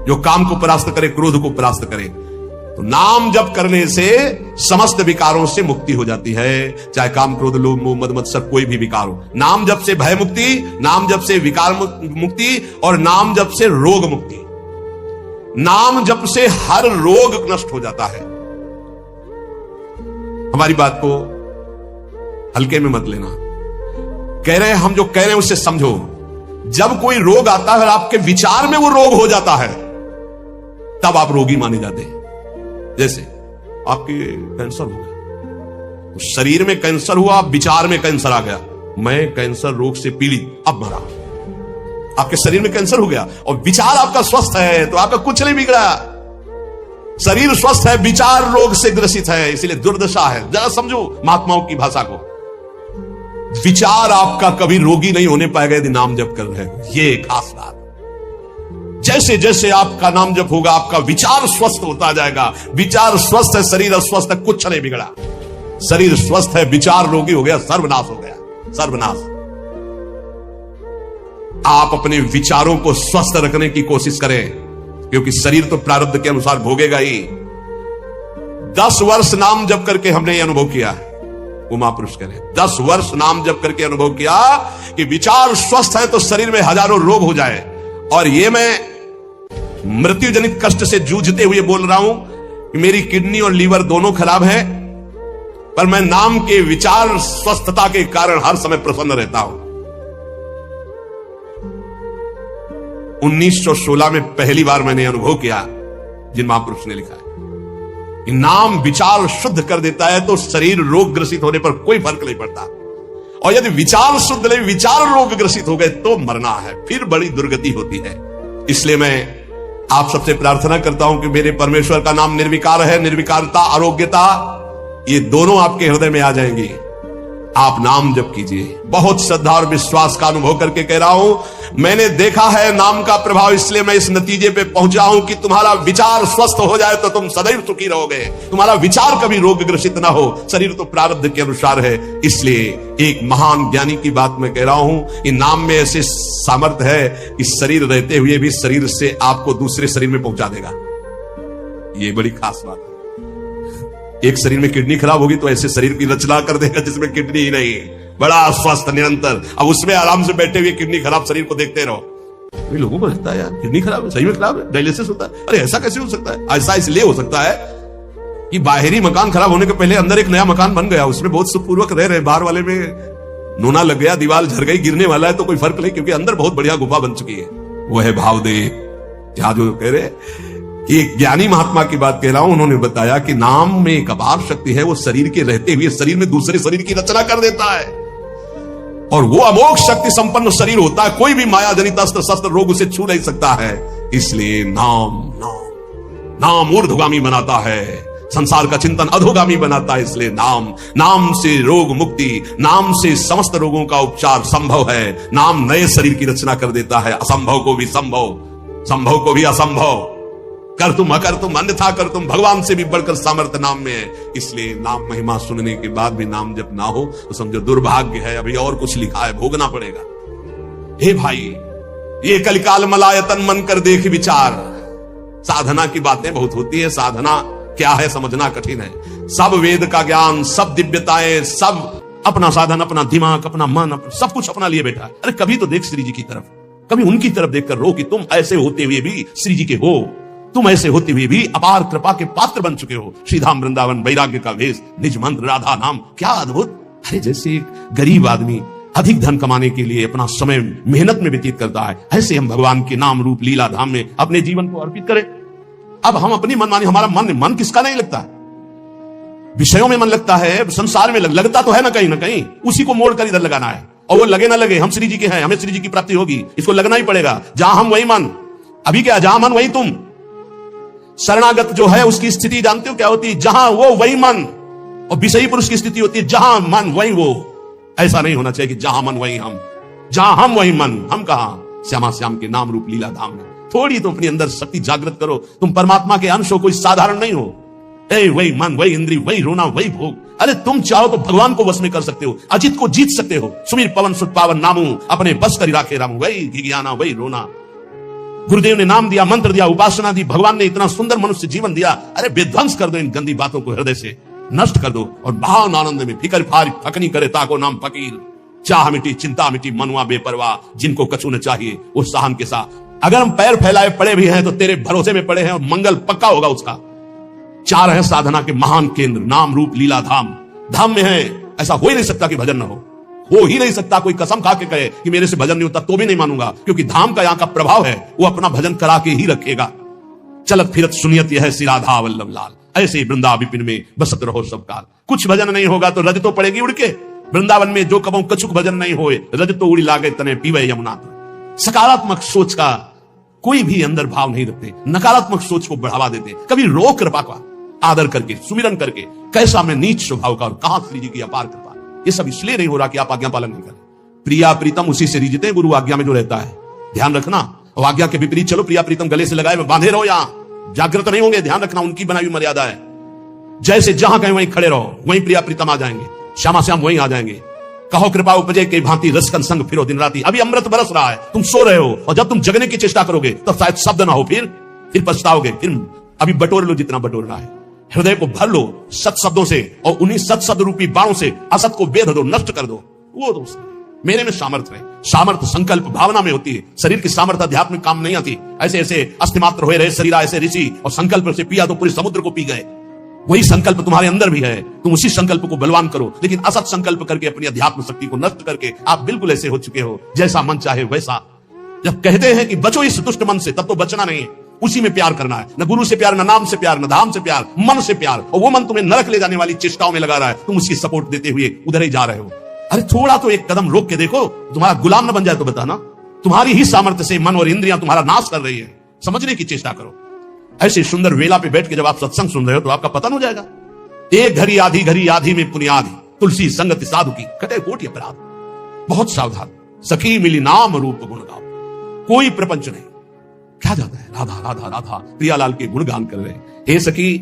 जो काम को परास्त करे, क्रोध को परास्त करे। तो नाम जप करने से समस्त विकारों से मुक्ति हो जाती है, चाहे काम, क्रोध, लोभ, मोह, मद, मत्सर, कोई भी विकार हो। नाम जप से भय मुक्ति, नाम जप से विकार मुक्ति, और नाम जप से रोग मुक्ति। नाम जप से हर रोग नष्ट हो जाता है। हमारी बात को हल्के में मत लेना। कह रहे हैं हम, जो कह रहे हैं उससे समझो। जब कोई रोग आता है और आपके विचार में वो रोग हो जाता है, तब आप रोगी माने जाते हैं। जैसे आपके कैंसर हो गया, तो शरीर में कैंसर हुआ, विचार में कैंसर आ गया, मैं कैंसर रोग से पीड़ित, अब मरा। आपके शरीर में कैंसर हो गया और विचार आपका स्वस्थ है, तो आपका कुछ नहीं बिगड़ा। शरीर स्वस्थ है, विचार रोग से ग्रसित है, इसलिए दुर्दशा है। जरा समझो महात्माओं की भाषा को। विचार आपका कभी रोगी नहीं होने पाएगा यदि नाम जप कर रहे हो, ये खास बात। जैसे जैसे आपका नाम जप होगा, आपका विचार स्वस्थ होता जाएगा। विचार स्वस्थ है, शरीर अस्वस्थ है, कुछ नहीं बिगड़ा। शरीर स्वस्थ है, विचार रोगी हो गया, सर्वनाश हो गया, सर्वनाश। आप अपने विचारों को स्वस्थ रखने की कोशिश करें, क्योंकि शरीर तो प्रारब्ध के अनुसार भोगेगा ही। 10 वर्ष नाम जप करके हमने ये अनुभव किया है, वो महापुरुष कह रहे हैं, 10 वर्ष नाम जप करके अनुभव किया कि विचार स्वस्थ है तो शरीर में हजारों रोग हो जाए। और ये मैं मृत्यु जनित कष्ट से जूझते हुए बोल रहा हूं कि मेरी किडनी और लीवर दोनों खराब है, पर मैं नाम के विचार स्वस्थता के कारण हर समय प्रसन्न रहता हूं। 1916 में पहली बार मैंने अनुभव किया, जिन महापुरुष ने लिखा है कि नाम विचार शुद्ध कर देता है तो शरीर रोग ग्रसित होने पर कोई फर्क नहीं पड़ता, और यदि विचार शुद्ध नहीं, विचार रोग ग्रसित हो गए तो मरना है, फिर बड़ी दुर्गति होती है। इसलिए मैं आप सबसे प्रार्थना करता हूं कि मेरे परमेश्वर का नाम निर्विकार है। निर्विकारता, आरोग्यता, ये दोनों आपके हृदय में आ जाएंगी। आप नाम जप कीजिए। बहुत श्रद्धा और विश्वास का अनुभव करके कह रहा हूं, मैंने देखा है नाम का प्रभाव, इसलिए मैं इस नतीजे पे पहुंचा हूं कि तुम्हारा विचार स्वस्थ हो जाए तो तुम सदैव सुखी रहोगे। तुम्हारा विचार कभी रोग ग्रसित ना हो। शरीर तो प्रारब्ध के अनुसार है। इसलिए एक महान ज्ञानी की बात मैं कह रहा हूं कि नाम में ऐसे सामर्थ्य है कि शरीर रहते हुए भी शरीर से आपको दूसरे शरीर में पहुंचा देगा। ये बड़ी खास बात है। एक शरीर में किडनी खराब होगी तो ऐसे शरीर की रचना कर देगा जिसमें किडनी ही नहीं, बड़ा स्वस्थ निरंतर। अब उसमें आराम से बैठे हुए किडनी खराब शरीर को देखते रहो। लोगों को लगता है यार किडनी खराब है, सही में खराब है, डायलिसिस होता है। अरे ऐसा कैसे हो सकता है? ऐसा इसलिए हो सकता है कि बाहरी मकान खराब होने के पहले अंदर एक नया मकान बन गया, उसमें बहुत सुखपूर्वक रह रहे। बाहर वाले में नोना लग गया, दीवार झर गई, गिरने वाला है तो कोई फर्क नहीं, क्योंकि अंदर बहुत बढ़िया गुफा बन चुकी है। वो है भाव दे। क्या जो कह रहे कि एक ज्ञानी महात्मा की बात कह रहा हूं, उन्होंने बताया कि नाम में एक अपार शक्ति है, वो शरीर के रहते हुए शरीर में दूसरे शरीर की रचना कर देता है, और वो अमोघ शक्ति संपन्न शरीर होता है। कोई भी माया जनित अस्त्र शस्त्र रोग उसे छू नहीं सकता है। इसलिए नाम नाम नाम ऊर्ध्वगामी बनाता है, संसार का चिंतन अधोगामी बनाता है। इसलिए नाम, नाम से रोग मुक्ति, नाम से समस्त रोगों का उपचार संभव है। नाम नए शरीर की रचना कर देता है, असंभव को भी संभव, संभव को भी असंभव। कर तुम अकर तुम अन्यथा कर तुम, भगवान से भी बढ़कर सामर्थ्य नाम में है। इसलिए नाम महिमा सुनने के बाद भी नाम जब ना हो तो समझो दुर्भाग्य है, अभी और कुछ लिखा है, भोगना पड़ेगा। हे भाई, ये कलिकाल मलायतन मन कर देख विचार। साधना की बातें बहुत होती है, साधना क्या है समझना कठिन है। सब वेद का ज्ञान, सब दिव्यताएं, सब अपना साधन, अपना दिमाग, अपना मन, सब कुछ अपना लिए बैठा है। अरे कभी तो देख श्री जी की तरफ, कभी उनकी तरफ देखकर रो कि तुम ऐसे होते हुए भी श्री जी के हो। तुम ऐसे होते हुए भी अपार कृपा के पात्र बन चुके हो। श्रीधाम वृंदावन वैराग्य का भेष, निज मंत्र राधा नाम, क्या अद्भुत। अरे जैसे एक गरीब आदमी अधिक धन कमाने के लिए अपना समय मेहनत में व्यतीत करता है, ऐसे हम भगवान के नाम रूप लीला धाम में अपने जीवन को अर्पित करें। अब हम अपनी मनमानी, हमारा मन किसका नहीं लगता है? विषयों में मन लगता है, संसार में लगता तो है ना कहीं, उसी को मोड़ कर इधर लगाना है। और वो लगे ना लगे, हम श्री जी के हैं, हमें श्री जी की प्राप्ति होगी, इसको लगना ही पड़ेगा। जहां हम वही मन, अभी क्या, जहां मन वही तुम। शरणागत जो है उसकी स्थिति जानते हो क्या होती है? जहां वो वही मन। और विषयी पुरुष की स्थिति होती है जहां मन वही वो। ऐसा नहीं होना चाहिए कि जहां मन वही हम, जहां हम वही मन। हम कहां? श्यामा श्याम के नाम रूप लीला धाम में। थोड़ी तुम अपनी अंदर शक्ति जागृत करो। तुम परमात्मा के अंश हो, कोई साधारण नहीं हो। वही मन, वही इंद्री, वही रोना, वही भोग। अरे तुम चाहो तो भगवान को वश में कर सकते हो, अजित को जीत सकते हो। सुमीर पवन सुत पावन नामू, अपने बस कर राखे रामू। वही घिघियाना, वही रोना। गुरुदेव ने नाम दिया, मंत्र दिया, उपासना दी, भगवान ने इतना सुंदर मनुष्य जीवन दिया। अरे विध्वंस कर दो इन गंदी बातों को, हृदय से नष्ट कर दो। और भाव आनंद में फिकर फार फकनी करे ताको नाम फकीर। चाह मिटी, चिंता मिटी, मनुआ बेपरवाह, जिनको कछु न चाहिए वो साहन के साथ। अगर हम पैर फैलाए पड़े भी हैं तो तेरे भरोसे में पड़े हैं, और मंगल पक्का होगा उसका। चार है साधना के महान केंद्र, नाम रूप लीला धाम। धाम में है, ऐसा हो ही नहीं सकता कि भजन न हो ही नहीं सकता। कोई कसम खा के कहे कि मेरे से भजन नहीं होता तो भी नहीं मानूंगा, क्योंकि धाम का यहां का प्रभाव है, वो अपना भजन करा के ही रखेगा। चलत फिरत सुनियत यह श्री राधा वल्लभ लाल, ऐसे वृंदा विपिन में बसत रहो सब काल। कुछ भजन नहीं होगा तो रज तो पड़ेगी उड़ के। वृंदावन में जो कबों कछुक भजन नहीं होए, रज तो उड़ी लागे तने पीवे यमुना। सकारात्मक सोच का कोई भी अंदर भाव नहीं रखते, नकारात्मक सोच को बढ़ावा देते। कभी रो कृपा का आदर करके, सुमिरन करके, कैसा मैं नीच स्वभाव का और कहां श्री जी की अपार कृपा। ये सब इसलिए नहीं हो रहा कि आप आज्ञा पालन नहीं करें। प्रिया प्रीतम उसी से रिझते हैं, गुरु आज्ञा में जो रहता है। ध्यान रखना। और आज्ञा के विपरीत चलो, प्रिया प्रीतम गले से लगाए बांधे रहो, यहां जागृत नहीं होंगे। ध्यान रखना, उनकी बनाई हुई मर्यादा है। जैसे जहां कहीं वहीं खड़े रहो, वहीं प्रिया प्रीतम आ जाएंगे, श्यामा श्याम वहीं आ जाएंगे। कहो कृपा उपजे के भांति रसकन संग फिरो दिन राती। अभी अमृत बरस रहा है, तुम सो रहे हो, और जब तुम जगने की चेष्टा करोगे तब शायद शब्द ना हो, फिर पछताओगे। फिर अभी बटोर लो जितना बटोरना है, हृदय को भर लो सत शब्दों से, और उन्हीं सत शब्द रूपी बाणों से असत को वेध दो, नष्ट कर दो। वो दोस्त मेरे में सामर्थ्य है। सामर्थ्य संकल्प भावना में होती है। शरीर की सामर्थ्य अध्यात्म में काम नहीं आती। ऐसे ऐसे अस्थिमात्र हुए रहे शरीर ऐसे ऋषि, और संकल्प से पिया तो पूरे समुद्र को पी गए। वही संकल्प तुम्हारे अंदर भी है, तुम उसी संकल्प को बलवान करो। लेकिन असत संकल्प करके अपनी अध्यात्म शक्ति को नष्ट करके आप बिल्कुल ऐसे हो चुके हो जैसा मन चाहे वैसा। जब कहते हैं कि बचो इस दुष्ट मन से, तब तो बचना नहीं है, उसी में प्यार करना है। न गुरु से प्यार, न नाम से प्यार, न धाम से प्यार, मन से प्यार। और वो मन तुम्हें नरक ले जाने वाली चेष्टाओं में लगा रहा है, तुम उसकी सपोर्ट देते हुए उधर ही जा रहे हो। अरे थोड़ा तो एक कदम रोक के देखो, तुम्हारा गुलाम न बन जाए तो बताना। तुम्हारी ही सामर्थ्य से मन और इंद्रियां तुम्हारा नाश कर रही है, समझने की चेष्टा करो। ऐसे सुंदर वेला पे बैठ के जब आप सत्संग सुन रहे हो तो आपका पतन हो जाएगा। एक घड़ी आधी में पुनियादी, तुलसी संगति साधु की कटे कोटि अपराध। बहुत सावधान, सखी मिली नाम रूप गुण गाओ। कोई प्रपंच नहीं, क्या जाता है राधा राधा राधा, प्रियालाल के गुणगान कर रहे हैं। हे सखी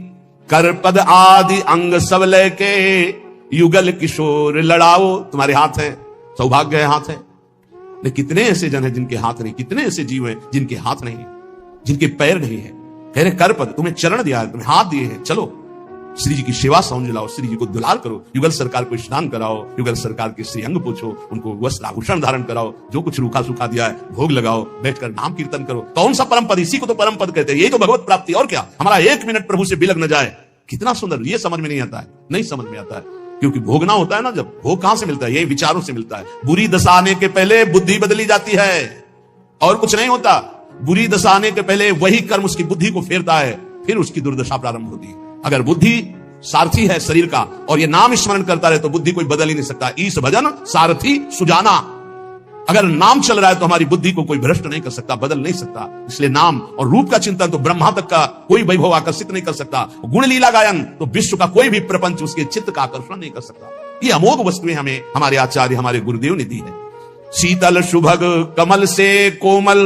कर पद आदि अंग सब लेके, युगल किशोर लड़ाओ। तुम्हारे हाथ है, सौभाग्य है, हाथ है। लेकिन कितने ऐसे जन हैं जिनके हाथ नहीं, कितने ऐसे जीव हैं जिनके हाथ नहीं, जिनके पैर नहीं है। कह रहे कर पद, तुम्हें चरण दिया है, तुम्हें हाथ दिए हैं, चलो श्री जी की सेवा समझ लाओ, श्री जी को दुलार करो। युगल सरकार को स्नान कराओ, युगल सरकार के श्रीअंग पूछो, उनको वस्त्र आभूषण धारण कराओ, जो कुछ रूखा सूखा दिया है भोग लगाओ, बैठकर नाम कीर्तन करो। कौन सा परम पद? इसी को तो परम पद कहते हैं। यही तो भगवत प्राप्ति। और क्या? हमारा एक मिनट प्रभु से बिलग न जाए, कितना सुंदर। ये समझ में नहीं आता है, नहीं समझ में आता है, क्योंकि भोगना होता है ना। जब भोग कहां से मिलता है? यही विचारों से मिलता है। बुरी दशा आने के पहले बुद्धि बदली जाती है, और कुछ नहीं होता। बुरी दशा आने के पहले वही कर्म उसकी बुद्धि को फेरता है, फिर उसकी दुर्दशा प्रारंभ होती है। अगर बुद्धि सारथी है शरीर का, और ये नाम स्मरण करता रहे तो बुद्धि कोई बदल ही नहीं सकता। ईश भजन सारथी सुजाना। अगर नाम चल रहा है तो हमारी बुद्धि को कोई भ्रष्ट नहीं कर सकता, बदल नहीं सकता। इसलिए नाम और रूप का चिंतन तो ब्रह्मा तक का कोई वैभव आकर्षित नहीं कर सकता। गुण लीला गायन तो विश्व का कोई भी प्रपंच उसके चित्त का आकर्षण नहीं कर सकता। ये अमोघ वस्तुएं हमें हमारे आचार्य, हमारे गुरुदेव ने दी है। शीतल शुभग कमल से कोमल,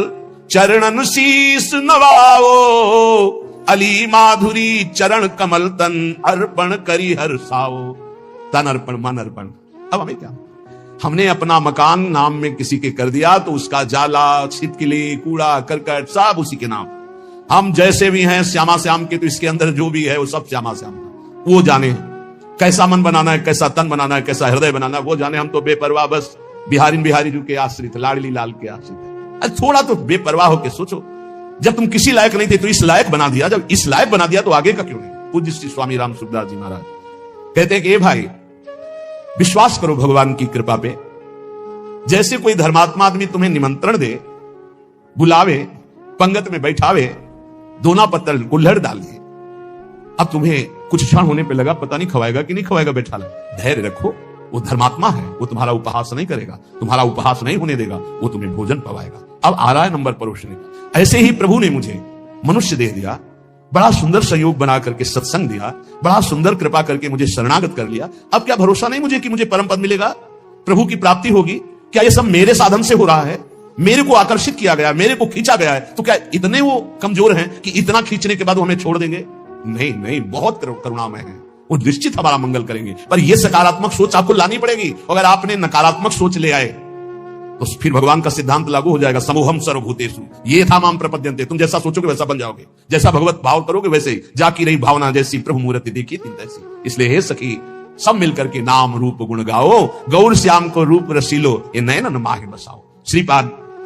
चरणन शीस नवाओ। अली माधुरी चरण कमल तन, अर्पण करी हर्षाओ। तन अर्पण मन अर्पण। अब हमें क्या? हमने अपना मकान नाम में किसी के कर दिया तो उसका जाला, छिपकली, कूड़ा करकट सब उसी के नाम। हम जैसे भी हैं श्यामा श्याम के, तो इसके अंदर जो भी है वो सब श्यामा श्याम का। वो जाने कैसा मन बनाना है, कैसा तन बनाना है, कैसा हृदय बनाना है, वो जाने। हम तो बेपरवाह, बस बिहारी बिहारी जी के आश्रित, लाडली लाल के आश्रित है। अरे थोड़ा तो बेपरवाह होकर सोचो। जब तुम किसी लायक नहीं थे तो इस लायक बना दिया, जब इस लायक बना दिया तो आगे का क्यों नहीं। पूज्य श्री स्वामी राम सुखदास जी महाराज कहते हैं कि ए भाई, विश्वास करो भगवान की कृपा पे। जैसे कोई धर्मात्मा आदमी तुम्हें निमंत्रण दे, बुलावे, पंगत में बैठावे, दोना पत्तल कुल्हड़ डाल दे, अब तुम्हें कुछ क्षण होने पे लगा पता नहीं खवाएगा कि नहीं खवाएगा, बैठा ला, धैर्य रखो, वो धर्मात्मा है, वो तुम्हारा उपहास नहीं करेगा, तुम्हारा उपहास नहीं होने देगा, वो तुम्हें भोजन पवाएगा। अब आ रहा है नंबर परोसने का। ऐसे ही प्रभु ने मुझे मनुष्य देह दिया, बड़ा सुंदर संयोग बना करके सत्संग दिया, बड़ा सुंदर कृपा करके मुझे शरणागत कर लिया। अब क्या भरोसा नहीं मुझे कि मुझे परम पद मिलेगा, प्रभु की प्राप्ति होगी? क्या ये सब मेरे साधन से हो रहा है? मेरे को आकर्षित किया गया, मेरे को खींचा गया है, तो क्या इतने वो कमजोर हैं कि इतना खींचने के बाद वो हमें छोड़ देंगे? नहीं नहीं, बहुत करुणामय है, वो निश्चित हमारा मंगल करेंगे। पर यह सकारात्मक सोच आपको लानी पड़ेगी। अगर आपने नकारात्मक सोच ले आए तो फिर भगवान का सिद्धांत लागू हो जाएगा, समूहम सर्वभूतेषु ये था माम प्रपद्यन्ते। तुम जैसा सोचोगे वैसा बन जाओगे, जैसा भगवत भाव करोगे वैसे ही। जाकी रही भावना जैसी, प्रभु मूर्ति देखी तीन तैसी। इसलिए हे सखी, सब मिलकर के नाम रूप गुण गाओ, गौर श्याम को रूप रसीलो, ये नयन माहे बसाओ। श्रीपाद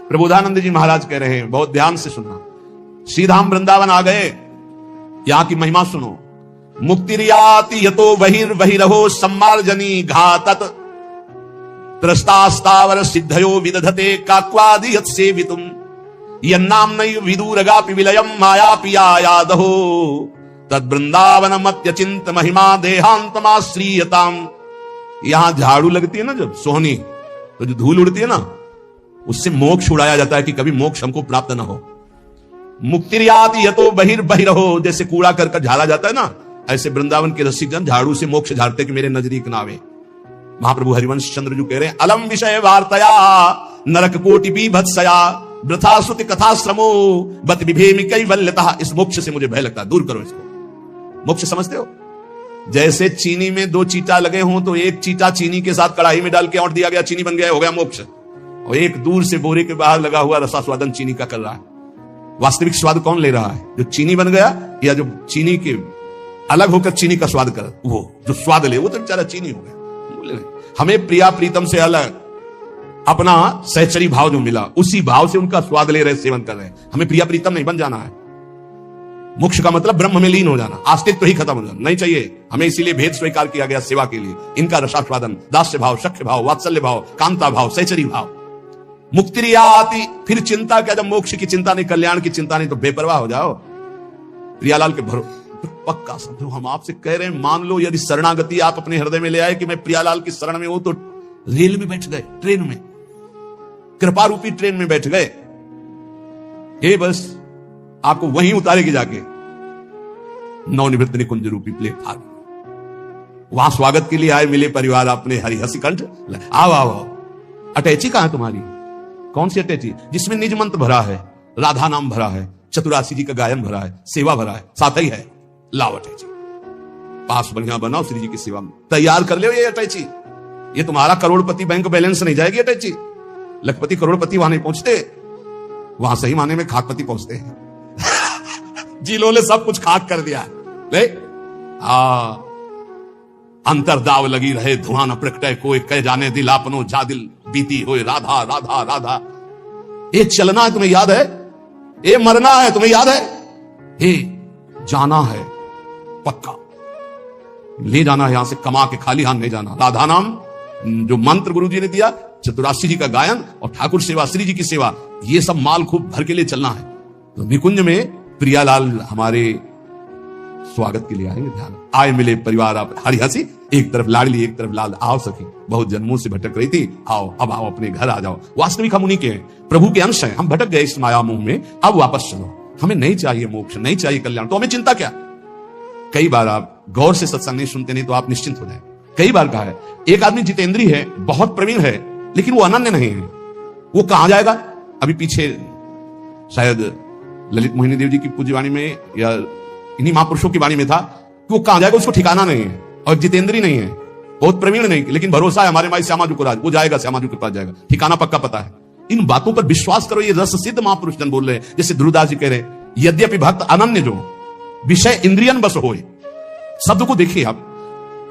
प्रबोधानंद जी महाराज कह रहे हैं, बहुत ध्यान से सुनना। श्रीधाम वृंदावन आ गए, यहां की महिमा सुनो। मुक्तिर्याति यतो बहिर्बहिरहो सम्मार्जनी घातत त्रस्तास्तावर सिद्धयो विदधते काक्वादि यत्सेवितुम यन्नाम्नैव विदूरगापि विलयम मायापिया यादहो तद्वृंदावनमत्यचिंत महिमा देहांतमाश्रीयताम। यहां झाड़ू लगती है ना जब सोहनी, तो जो धूल उड़ती है ना, उससे मोक्ष उड़ाया जाता है कि कभी मोक्ष हमको प्राप्त ना हो। मुक्तिर्याति यतो बहिर्बहिरहो, जैसे कूड़ा करकट झाड़ा जाता है ना, ऐसे वृंदावन के रसिक जन झाड़ू से मोक्ष झाड़ते कि मेरे नजदीक ना आवे। महाप्रभु हरिवंश चंद्र जी कह रहे हैं, अलम विषय वार्तया नरक कोटि बीभत्सया वृथा सुति कथा श्रमो बत विभेमि कैवल्यतः। इस मोक्ष से मुझे भय लगता है, दूर करो इसको। मोक्ष समझते हो? जैसे चीनी में दो चीटा लगे हों तो एक चीटा चीनी के साथ कढ़ाई में डाल के औंट दिया गया, चीनी बन गया, हो गया मोक्ष। और एक दूर से बोरे के बाहर लगा हुआ रसास्वादन चीनी का कर रहा है। वास्तविक स्वाद कौन ले रहा है, जो चीनी बन गया या जो चीनी के अलग होकर चीनी का स्वाद कर, वो जो स्वाद ले वो तो बेचारा चीनी हो गया। हमें प्रिया प्रीतम से अलग अपना सहचरी भाव जो मिला, उसी भाव से उनका स्वाद ले रहे, सेवन कर रहे हैं। हमें प्रिया प्रीतम नहीं बन जाना है। मोक्ष का मतलब ब्रह्म में लीन हो जाना, अस्तित्व ही खत्म हो जाना नहीं चाहिए हमें। इसीलिए भेद स्वीकार किया गया सेवा के लिए। इनका रसास्वादन, दास्य भाव, सख्य भाव, वात्सल्य भाव, कांता भाव, सहचरी भाव। मुक्तिर्याति, फिर चिंता क्या? जब मोक्ष की चिंता नहीं, कल्याण की चिंता नहीं, तो बेपरवाह हो जाओ। प्रियालाल के भरोसे पक्का समझो, हम आपसे कह रहे हैं, मान लो यदि शरणागति आप अपने हृदय में ले आए कि मैं प्रियालाल की शरण में हूं, तो रेल में बैठ गए, ट्रेन में, कृपा रूपी ट्रेन में बैठ गए। ये बस आपको वहीं उतारेगी जाके नवनिवृत्त निकुंज रूपी प्लेटफार्म। वहां स्वागत के लिए आए, मिले परिवार अपने हरिहसी कंठ, आओ आओ आओ। अटैची कहां है तुम्हारी? कौन सी अटैची? जिसमें निज मंत्र भरा है, राधा नाम भरा है, चतुरासी जी का गायन भरा है, सेवा भरा है, साथ ही है। लाओ अटैची, पास बढ़िया बनाओ, श्री जी की सेवा में तैयार कर ले ये अटैची। ये तुम्हारा करोड़पति बैंक बैलेंस नहीं जाएगी अटैची। लखपति करोड़पति वहां नहीं पहुंचते, वहां सही माने में खाकपति पहुंचते हैं। जिलों ने सब कुछ खाक कर दिया ले। अंतरदाव लगी रहे, धुआं न प्रकटे कोई, कह जाने दिल आपनो जा दिल बीती होए राधा राधा राधा। ये चलना है तुम्हें याद है, ये मरना है तुम्हें याद है, ये जाना है पक्का, ले जाना है यहां से, कमा के खाली हाथ नहीं जाना। राधा नाम जो मंत्र गुरु जी ने दिया, चतुरासी जी का गायन और ठाकुर सेवा, श्री जी की सेवा, ये सब माल खूब भर के लिए चलना है। तो निकुंज में प्रियालाल हमारे स्वागत के लिए आएंगे। ध्यान आए, मिले परिवार आप हरिहसी, एक तरफ लाडली एक तरफ लाल। आओ सखी, बहुत जन्मों से भटक रही थी, आओ अब आओ, अपने घर आ जाओ। वास्तविक हम उन्हीं के हैं, प्रभु के अंश हैं। हम भटक गए इस माया मोह में, अब वापस चलो। हमें नहीं चाहिए मोक्ष, नहीं चाहिए कल्याण, तो हमें चिंता क्या? कई बार आप गौर से सत्संग नहीं सुनते, नहीं तो आप निश्चिंत हो जाए। कई बार कहा है, एक आदमी जितेंद्री है, बहुत प्रवीण है, लेकिन वो अनन्य नहीं है। वो कहां जाएगा? अभी पीछे शायद ललित मोहिनी देव जी की पूज्यवाणी में या इन्हीं महापुरुषों की वाणी में था कि वो कहां जाएगा उसको ठिकाना नहीं है। और जितेंद्री नहीं है, बहुत प्रवीण नहीं, लेकिन भरोसा है हमारे माई श्यामाजू को राज, वो जाएगा, श्यामाजू के पास जाएगा, ठिकाना पक्का पता है। इन बातों पर विश्वास करो, ये रस सिद्ध महापुरुष जन बोल रहे हैं। जैसे ध्रुवदास जी कह रहे हैं, यद्यपि भक्त अनन्य जो विषय इंद्रियन बस होए। शब्द को देखिए आप,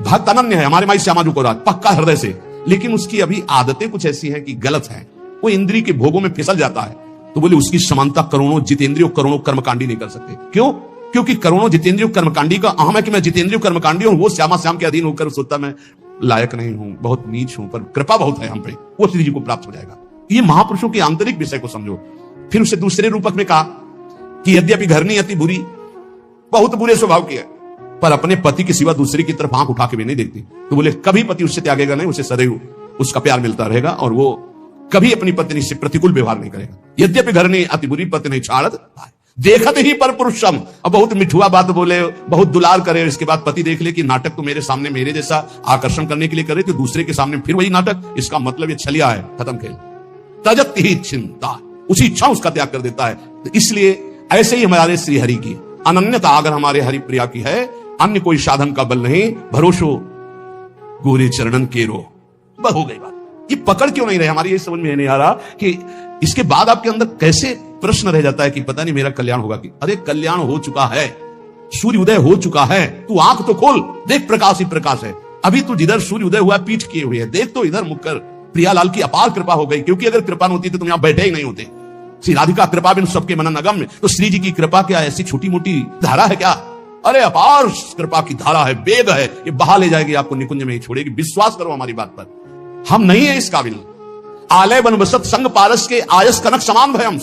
भक्त अनन्य है हमारे माई श्यामाजू को राज, पक्का हृदय से, लेकिन उसकी अभी आदतें कुछ ऐसी हैं कि गलत हैं। वो इंद्रिय के भोगों में फिसल जाता है, तो बोले उसकी समानता करोड़ों जितेंद्रियों करोड़ों कर्मकांडी नहीं कर सकते। क्यों? क्योंकि करोड़ों जितेंद्रियों कर्मकांडी का अहम है कि मैं जितेंद्रियों कर्मकांडी हूं, वो श्यामा श्याम के अधीन होकर सोचता मैं लायक नहीं हूं, बहुत नीच हूं, पर कृपा बहुत है हम पे, वो श्री जी को प्राप्त हो जाएगा। ये महापुरुषों के आंतरिक विषय को समझो। फिर उसे दूसरे रूपक में कहा कि यद्यपि घरनी अति बुरी, बहुत बुरे स्वभाव की है, पर अपने पति के सिवा दूसरे की तरफ आंख उठा के भी नहीं देखती। तो बोले कभी पति उससे त्यागेगा नहीं, उसे सदैव उसका प्यार मिलता रहेगा और वो कभी अपनी पत्नी से प्रतिकूल व्यवहार नहीं करेगा। यद्यपि घरनी अति बुरी, पत्नी छाड़त देखत ही पर पुरुषम। अब बहुत मिठुआ बात बोले, बहुत दुलार करे, इसके बाद पति देख ले कि नाटक तो मेरे सामने मेरे जैसा आकर्षण करने के लिए करे, तो दूसरे के सामने फिर वही नाटक, इसका मतलब ये छलिया है, खत्म खेल। तजत ही चिंता, उसी इच्छा उसका त्याग कर देता है। तो इसलिए ऐसे ही हमारे श्री हरि की अनन्यता अगर हमारे हरि प्रिया की है, अन्य कोई साधन का बल नहीं, भरोसो गोरे चरणन केरो। बस हो गई बात। ये पकड़ क्यों नहीं रहे हमारी, ये समझ में नहीं आ रहा कि इसके बाद आपके अंदर कैसे प्रश्न रह जाता है कि पता नहीं मेरा कल्याण होगा कि, अरे कल्याण हो चुका है, सूर्य उदय हो चुका है, तू आंख तो खोल, देख प्रकाश ही प्रकाश है। अभी तू जिधर सूर्य उदय हुआ पीठ किए हुए है, देख तो इधर मुकर। प्रियालाल की अपार कृपा हो गई, क्योंकि अगर कृपा होती तो तुम यहां बैठे ही नहीं होते। श्री राधिका कृपा बिन सबके मनन अगम्य, तो श्री जी की कृपा क्या ऐसी छोटी मोटी धारा है क्या? अरे अपार कृपा की धारा है, वेग है, ये बहा ले जाएगी आपको, निकुंज में ही छोड़ेगी। विश्वास करो हमारी बात पर, हम नहीं है इस काबिल। आलय बन बसत संग पारस के आयस कनक समान भयम,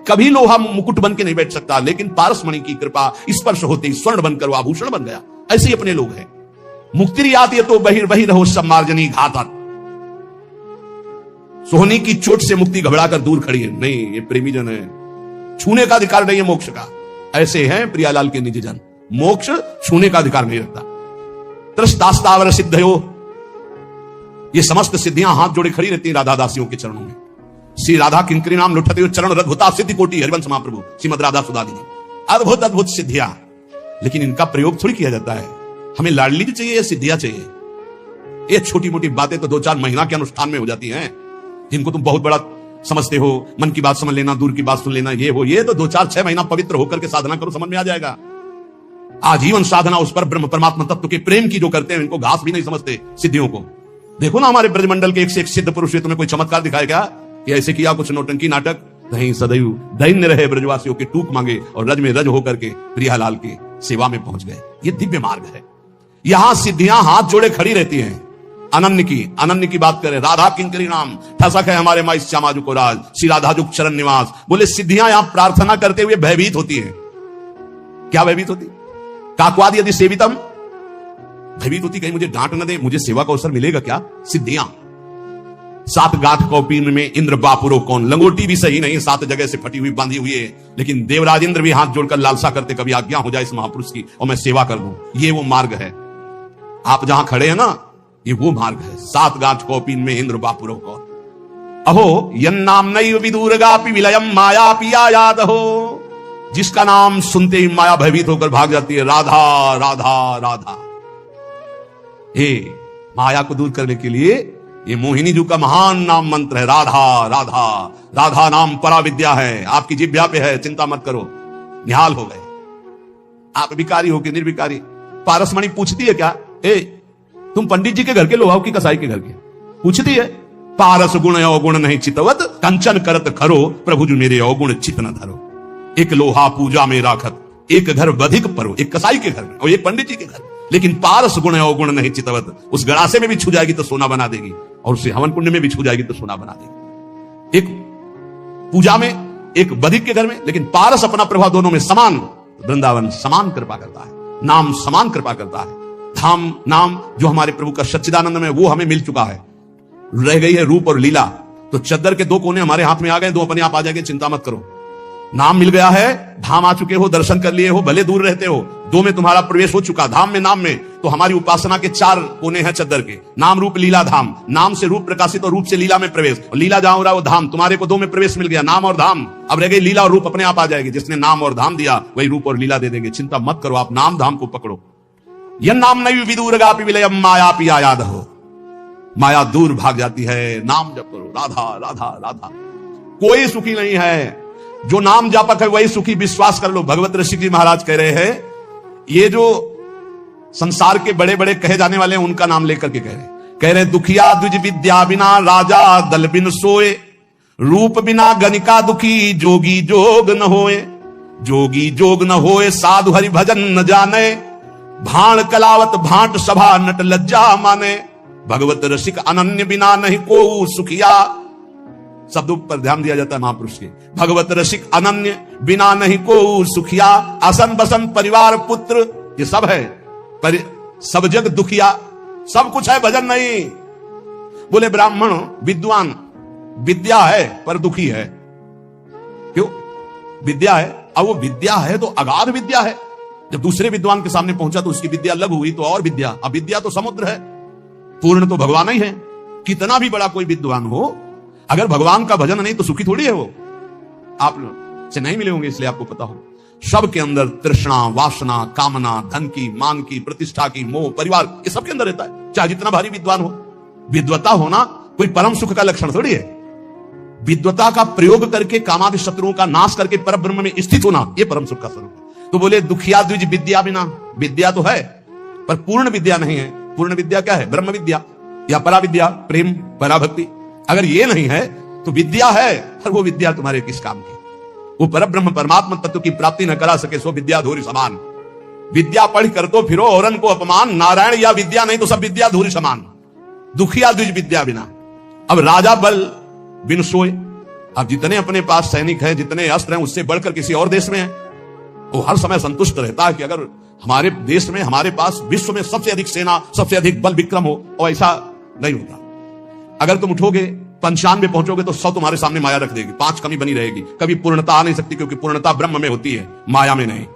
कभी लोहा मुकुट बन के नहीं बैठ सकता, लेकिन पारस मणि की कृपा स्पर्श होते ही स्वर्ण बनकर वो आभूषण बन गया। ऐसे ही अपने लोग हैं। मुक्ति आती है तो वही रहो सब मार्जनी घातक, सोहनी की चोट से मुक्ति घबराकर दूर खड़ी है। नहीं, ये प्रेमी जन है, छूने का अधिकार नहीं है मोक्ष का। ऐसे हैं प्रियालाल के निज जन, मोक्ष छूने का अधिकार नहीं रखता। त्रस्तास्तावर सिद्धयो, ये समस्त सिद्धियां हाथ जोड़े खड़ी रहती हैं राधा दासियों के चरणों में। श्री राधा किंकरी नाम लुठते हुए चरण रद्भुता सिद्धि कोटि, हरिवंश महाप्रभु श्रीमद राधा सुधादिनी, अद्भुत अद्भुत सिद्धियां। लेकिन इनका प्रयोग थोड़ी किया जाता है। हमें लाडली भी चाहिए, सिद्धियां चाहिए। ये छोटी मोटी बातें तो 2-4 महीना के अनुष्ठान में हो जाती हैं, जिनको तुम बहुत बड़ा समझते हो। मन की बात समझ लेना, दूर की बात सुन लेना, ये हो, ये तो 2-4-6 महीना पवित्र होकर के साधना करो, समझ में आ जाएगा। आजीवन साधना उस पर ब्रह्म परमात्मा तत्व के प्रेम की जो करते हैं, इनको घास भी नहीं समझते सिद्धियों को। देखो ना हमारे ब्रजमंडल के एक से एक सिद्ध पुरुष है, तुम्हें कोई चमत्कार दिखाया क्या कि ऐसे किया कुछ नौटंकी नाटक? नहीं, सदैव दैन्य रहे ब्रजवासियों के टूक मांगे और रज में रज होकर के प्रियालाल की सेवा में पहुंच गए। ये दिव्य मार्ग है। यहां सिद्धियां हाथ जोड़े खड़ी रहती हैं। अनन्य की बात करें, राधा किंकरी नाम ठसक है हमारे माई श्यामाजू को राज, श्री राधाजुक चरण निवास। बोले सिद्धियां यहां प्रार्थना करते हुए भयभीत होती है। क्या भयभीत होती? काकवाद यदि सेवितम, भयभीत होती कहीं मुझे डांट न दे, मुझे सेवा का अवसर मिलेगा क्या? सिद्धियां 7 गांठ कौपीन में इंद्र बापुरो कौन, लंगोटी भी सही नहीं, 7 जगह से फटी हुई बांधी हुई है, लेकिन देवराज इंद्र भी हाथ जोड़कर लालसा करते कभी आज्ञा हो जाए इस महापुरुष की और मैं सेवा कर दूं। ये वो मार्ग है। आप जहां खड़े हैं ना, ये वो मार्ग है। 7 गांठ कौपीन में इंद्र बापुरो कौन। अहो यन्नाम नैव विदूरगापि विलयम माया पिया याद हो, जिसका नाम सुनते ही माया भयभीत होकर भाग जाती है। राधा राधा राधा। हे, माया को दूर करने के लिए ये मोहिनी जी का महान नाम मंत्र है, राधा राधा। राधा नाम परा विद्या है, आपकी जिह्वा पे है, चिंता मत करो। निहाल हो गए आप, विकारी हो कि निर्विकारी। पारसमणि पूछती है क्या, ए तुम पंडित जी के घर के लोहाव की कसाई के घर के? पूछती है। पारस गुण अवगुण नहीं चितवत, कंचन करत खरो, प्रभु जो मेरे अवगुण चित न धरो। एक लोहा पूजा में राखत, एक घर बधिक परो, एक कसाई के घर में और एक पंडित जी के घर। लेकिन पारस गुण अवगुण नहीं चितवत, उस गड़ासे में भी छू जाएगी तो सोना बना देगी, और उसे हवन कुंड में भी छू जाएगी तो सोना बना देगी। एक पूजा में, एक बधिक के घर में, लेकिन पारस अपना प्रभाव दोनों में समान। वृंदावन समान कृपा करता है, नाम समान कृपा करता है। धाम नाम जो हमारे प्रभु का सच्चिदानंद में, वो हमें मिल चुका है। रह गई है रूप और लीला। तो चद्दर के 2 कोने हमारे हाथ में आ गए, 2 अपने आप आ जाएंगे, चिंता मत करो। नाम मिल गया है, धाम आ चुके हो, दर्शन कर लिए हो, भले दूर रहते हो, 2 में तुम्हारा प्रवेश हो चुका, धाम में नाम में। तो हमारी उपासना के 4 कोने हैं चद्दर के, नाम रूप लीला धाम। नाम से रूप प्रकाशित और रूप से लीला में प्रवेश, और लीला जहां हो रहा है वो धाम। तुम्हारे को 2 में प्रवेश मिल गया, नाम और धाम। अब रह गई लीला और रूप, अपने आप आ जाएगी। जिसने नाम और धाम दिया वही रूप और लीला दे देंगे, चिंता मत करो। आप नाम धाम को पकड़ो। यह नाम नहीं विदूरगापि विलयम माया पिया याद हो, माया दूर भाग जाती है। नाम जप करो, राधा राधा राधा। कोई सुखी नहीं है, जो नाम जापक है वही सुखी, विश्वास कर लो। भगवत ऋषि जी महाराज कह रहे हैं, ये जो संसार के बड़े बड़े कहे जाने वाले हैं उनका नाम लेकर के कह रहे दुखिया द्विज विद्या बिना राजा दल बिन सोए, रूप बिना गणिका दुखी, जोगी जोग न होए, जोगी जोग न होए, साधु हरि भजन न जाने, भाण कलावत भांट सभा नट लज्जा माने, भगवत रसिक अनन्य बिना नहीं को सुखिया। शब्दों पर ध्यान दिया जाता है महापुरुष के। भगवत रसिक अनन्य बिना नहीं को सुखिया, आसन बसन परिवार पुत्र, ये सब है, पर सब जग दुखिया, सब कुछ है भजन नहीं। बोले ब्राह्मण विद्वान, विद्या है पर दुखी है। क्यों? विद्या है, अब वो विद्या है तो अगाध विद्या है। जब दूसरे विद्वान के सामने पहुंचा तो उसकी विद्या लघु हुई, तो और विद्या, अब विद्या तो समुद्र है, पूर्ण तो भगवान ही है। कितना भी बड़ा कोई विद्वान हो, अगर भगवान का भजन नहीं तो सुखी थोड़ी है वो। आप से नहीं मिले होंगे इसलिए आपको पता हो। सबके अंदर तृष्णा, वासना, कामना, धन की, मान की, प्रतिष्ठा की, मोह, परिवार, ये सबके अंदर रहता है, चाहे जितना भारी विद्वान हो। विद्वता होना कोई परम सुख का लक्षण थोड़ी है। विद्वता का प्रयोग करके कामादि शत्रुओं का नाश करके पर ब्रह्म में स्थित होना, यह परम सुख का स्वरूप है। तो बोले दुखिया द्विज विद्या बिना, विद्या तो है पर पूर्ण विद्या नहीं है। पूर्ण विद्या क्या है? ब्रह्म विद्या या परा विद्या, प्रेम, पराभक्ति। अगर ये नहीं है तो विद्या है पर वो विद्या तुम्हारे किस काम की? वो परब्रह्म परमात्मा तत्व की प्राप्ति न करा सके सो विद्या धूरी समान। विद्या पढ़ कर तो फिरो औरन को अपमान, नारायण या विद्या नहीं तो सब विद्या धूरी समान। दुखिया द्विज विद्या बिना। अब राजा बल बिन सोए, अब जितने अपने पास सैनिक हैं, जितने अस्त्र हैं, उससे बढ़कर किसी और देश में है, वो हर समय संतुष्ट रहता है कि अगर हमारे देश में, हमारे पास विश्व में सबसे अधिक सेना, सबसे अधिक बल विक्रम हो। और ऐसा नहीं होता। अगर तुम उठोगे 95 पहुंचोगे तो 100 तुम्हारे सामने माया रख देगी, 5 कमी बनी रहेगी। कभी पूर्णता आ नहीं सकती, क्योंकि पूर्णता ब्रह्म में होती है, माया में नहीं।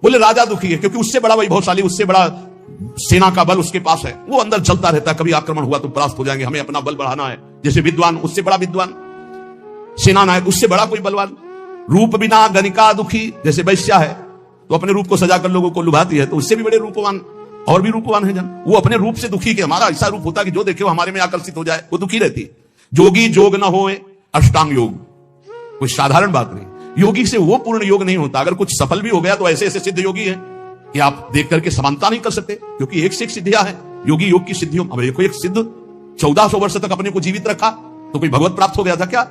बोले राजा दुखी है क्योंकि उससे बड़ा वैभवशाली, उससे बड़ा सेना का बल उसके पास है, वो अंदर चलता रहता है। कभी आक्रमण हुआ तो परास्त हो जाएंगे, हमें अपना बल बढ़ाना है। जैसे विद्वान, उससे बड़ा विद्वान, सेना नायक, उससे बड़ा कोई बलवान। रूप बिना गणिका दुखी, जैसे वैश्या है तो अपने रूप को सजाकर लोगों को लुभाती है, तो उससे भी बड़े रूपवान और भी रूपवान है जन, वो अपने रूप से दुखी के। हमारा ऐसा रूप होता है कि जो देखे वो हमारे में आकर्षित हो जाए, वो दुखी रहती है। जोगी जोग न होए, अष्टांग योग, कोई साधारण बात नहीं। योगी से वो पूर्ण योग नहीं होता। अगर कुछ सफल भी हो गया तो ऐसे ऐसे सिद्ध योगी है कि आप देख करके समानता नहीं कर सकते, क्योंकि एक से एक सिद्धियां है योगी योग की सिद्धियों। अब देखो, एक सिद्ध 1400 वर्ष तक अपने को जीवित रखा तो कोई भगवत प्राप्त हो गया था क्या?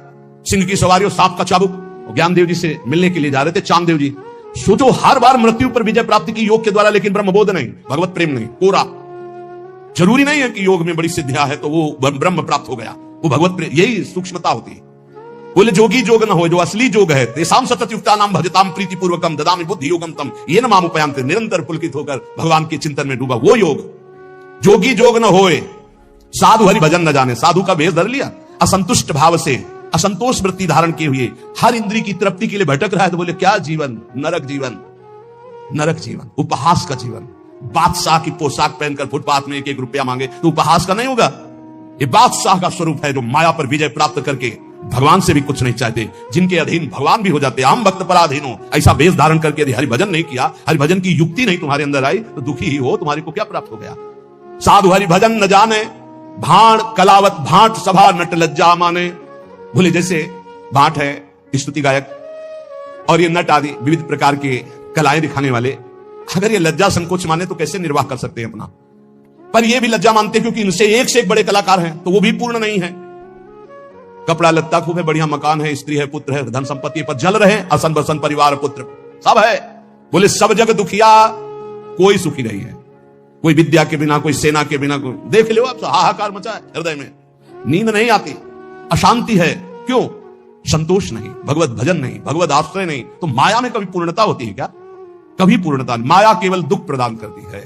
सिंह की सवारी और सांप का चाबुक, ज्ञानदेव जी से मिलने के लिए जा रहे थे चांददेव जी। सोचो, हर बार मृत्यु पर विजय प्राप्ति की योग के द्वारा, लेकिन ब्रह्मबोध नहीं, भगवत प्रेम नहीं, कोरा। जरूरी नहीं है कि योग में बड़ी सिद्धियां है तो वो ब्रह्म प्राप्त हो गया, वो भगवत प्रेम, यही सूक्ष्मता होती है। बोले जोगी जोग न हो, जो असली जोग है, तेसाम सतत युक्ता नाम भजताम प्रीति पूर्वकम ददामि बुद्धि योगम तम ये न माम उपयांते, निरंतर पुलकित होकर भगवान के चिंतन में डूबा वो योग। जोगी जोग न होए, साधु हरि भजन न जाने, साधु का भेष धर लिया, असंतुष्ट भाव से, असंतोष वृत्ति धारण किए हुए, हर इंद्री की तृप्ति के लिए भटक रहा है। तो बोले क्या जीवन? नरक जीवन, नरक जीवन, उपहास का जीवन। बादशाह की पोशाक पहनकर फुटपाथ में 1-1 रुपया मांगे तो उपहास का नहीं होगा। ये बादशाह का स्वरूप है जो माया पर विजय प्राप्त करके भगवान से भी कुछ नहीं चाहते, जिनके अधीन भगवान भी हो जाते। हम भक्त पराधीन हो, ऐसा वेश धारण करके यदि हरिभजन नहीं किया, हरिभजन की युक्ति नहीं तुम्हारे अंदर आई, तो दुखी ही हो, तुम्हारे को क्या प्राप्त हो गया? साधु हरिभजन न जाने, भाण कलावत भांट सभा नट लज्जा माने। बोले जैसे भाट है, स्तुति गायक, और ये नट आदि विविध प्रकार के कलाएं दिखाने वाले, अगर ये लज्जा संकोच माने तो कैसे निर्वाह कर सकते हैं अपना? पर ये भी लज्जा मानते क्योंकि इनसे एक से एक बड़े कलाकार हैं, तो वो भी पूर्ण नहीं है। कपड़ा लत्ता खूब है, बढ़िया मकान है, स्त्री है, पुत्र है, धन संपत्ति पर जल रहे, असन बसन परिवार पुत्र सब है। बोले सब जग दुखिया, कोई सुखी नहीं है। कोई विद्या के बिना, कोई सेना के बिना, कोई देख लो आप, हाहाकार मचा है हृदय में, नींद नहीं आती, अशांति है। क्यों? संतोष नहीं, भगवत भजन नहीं, भगवत आश्रय नहीं। तो माया में कभी पूर्णता होती है क्या? कभी पूर्णता नहीं। माया केवल दुख प्रदान करती है।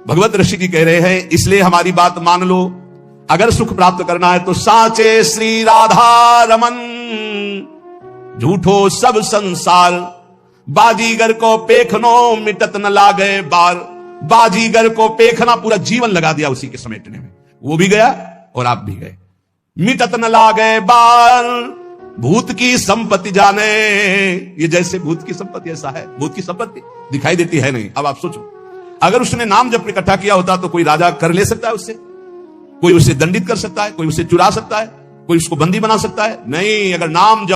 भगवत ऋषि की कह रहे हैं, इसलिए हमारी बात मान लो, अगर सुख प्राप्त करना है तो साचे श्री राधा रमन, झूठो सब संसार, बाजीगर को पेखनो मिटत न लागे बार। बाजीगर को पेखना, पूरा जीवन लगा दिया उसी के समेटने में, वो भी गया और आप भी गए। मिटत न लागे बार, भूत की संपत्ति जाने, ये जैसे भूत की संपत्ति ऐसा है, भूत की संपत्ति दिखाई देती है नहीं। अब आप सोचो, अगर उसने नाम जब इकट्ठा किया होता तो कोई राजा कर ले सकता है उससे, कोई उसे दंडित कर सकता है, कोई उसे चुरा सकता है, कोई उसको बंदी बना सकता है? नहीं, अगर नाम जब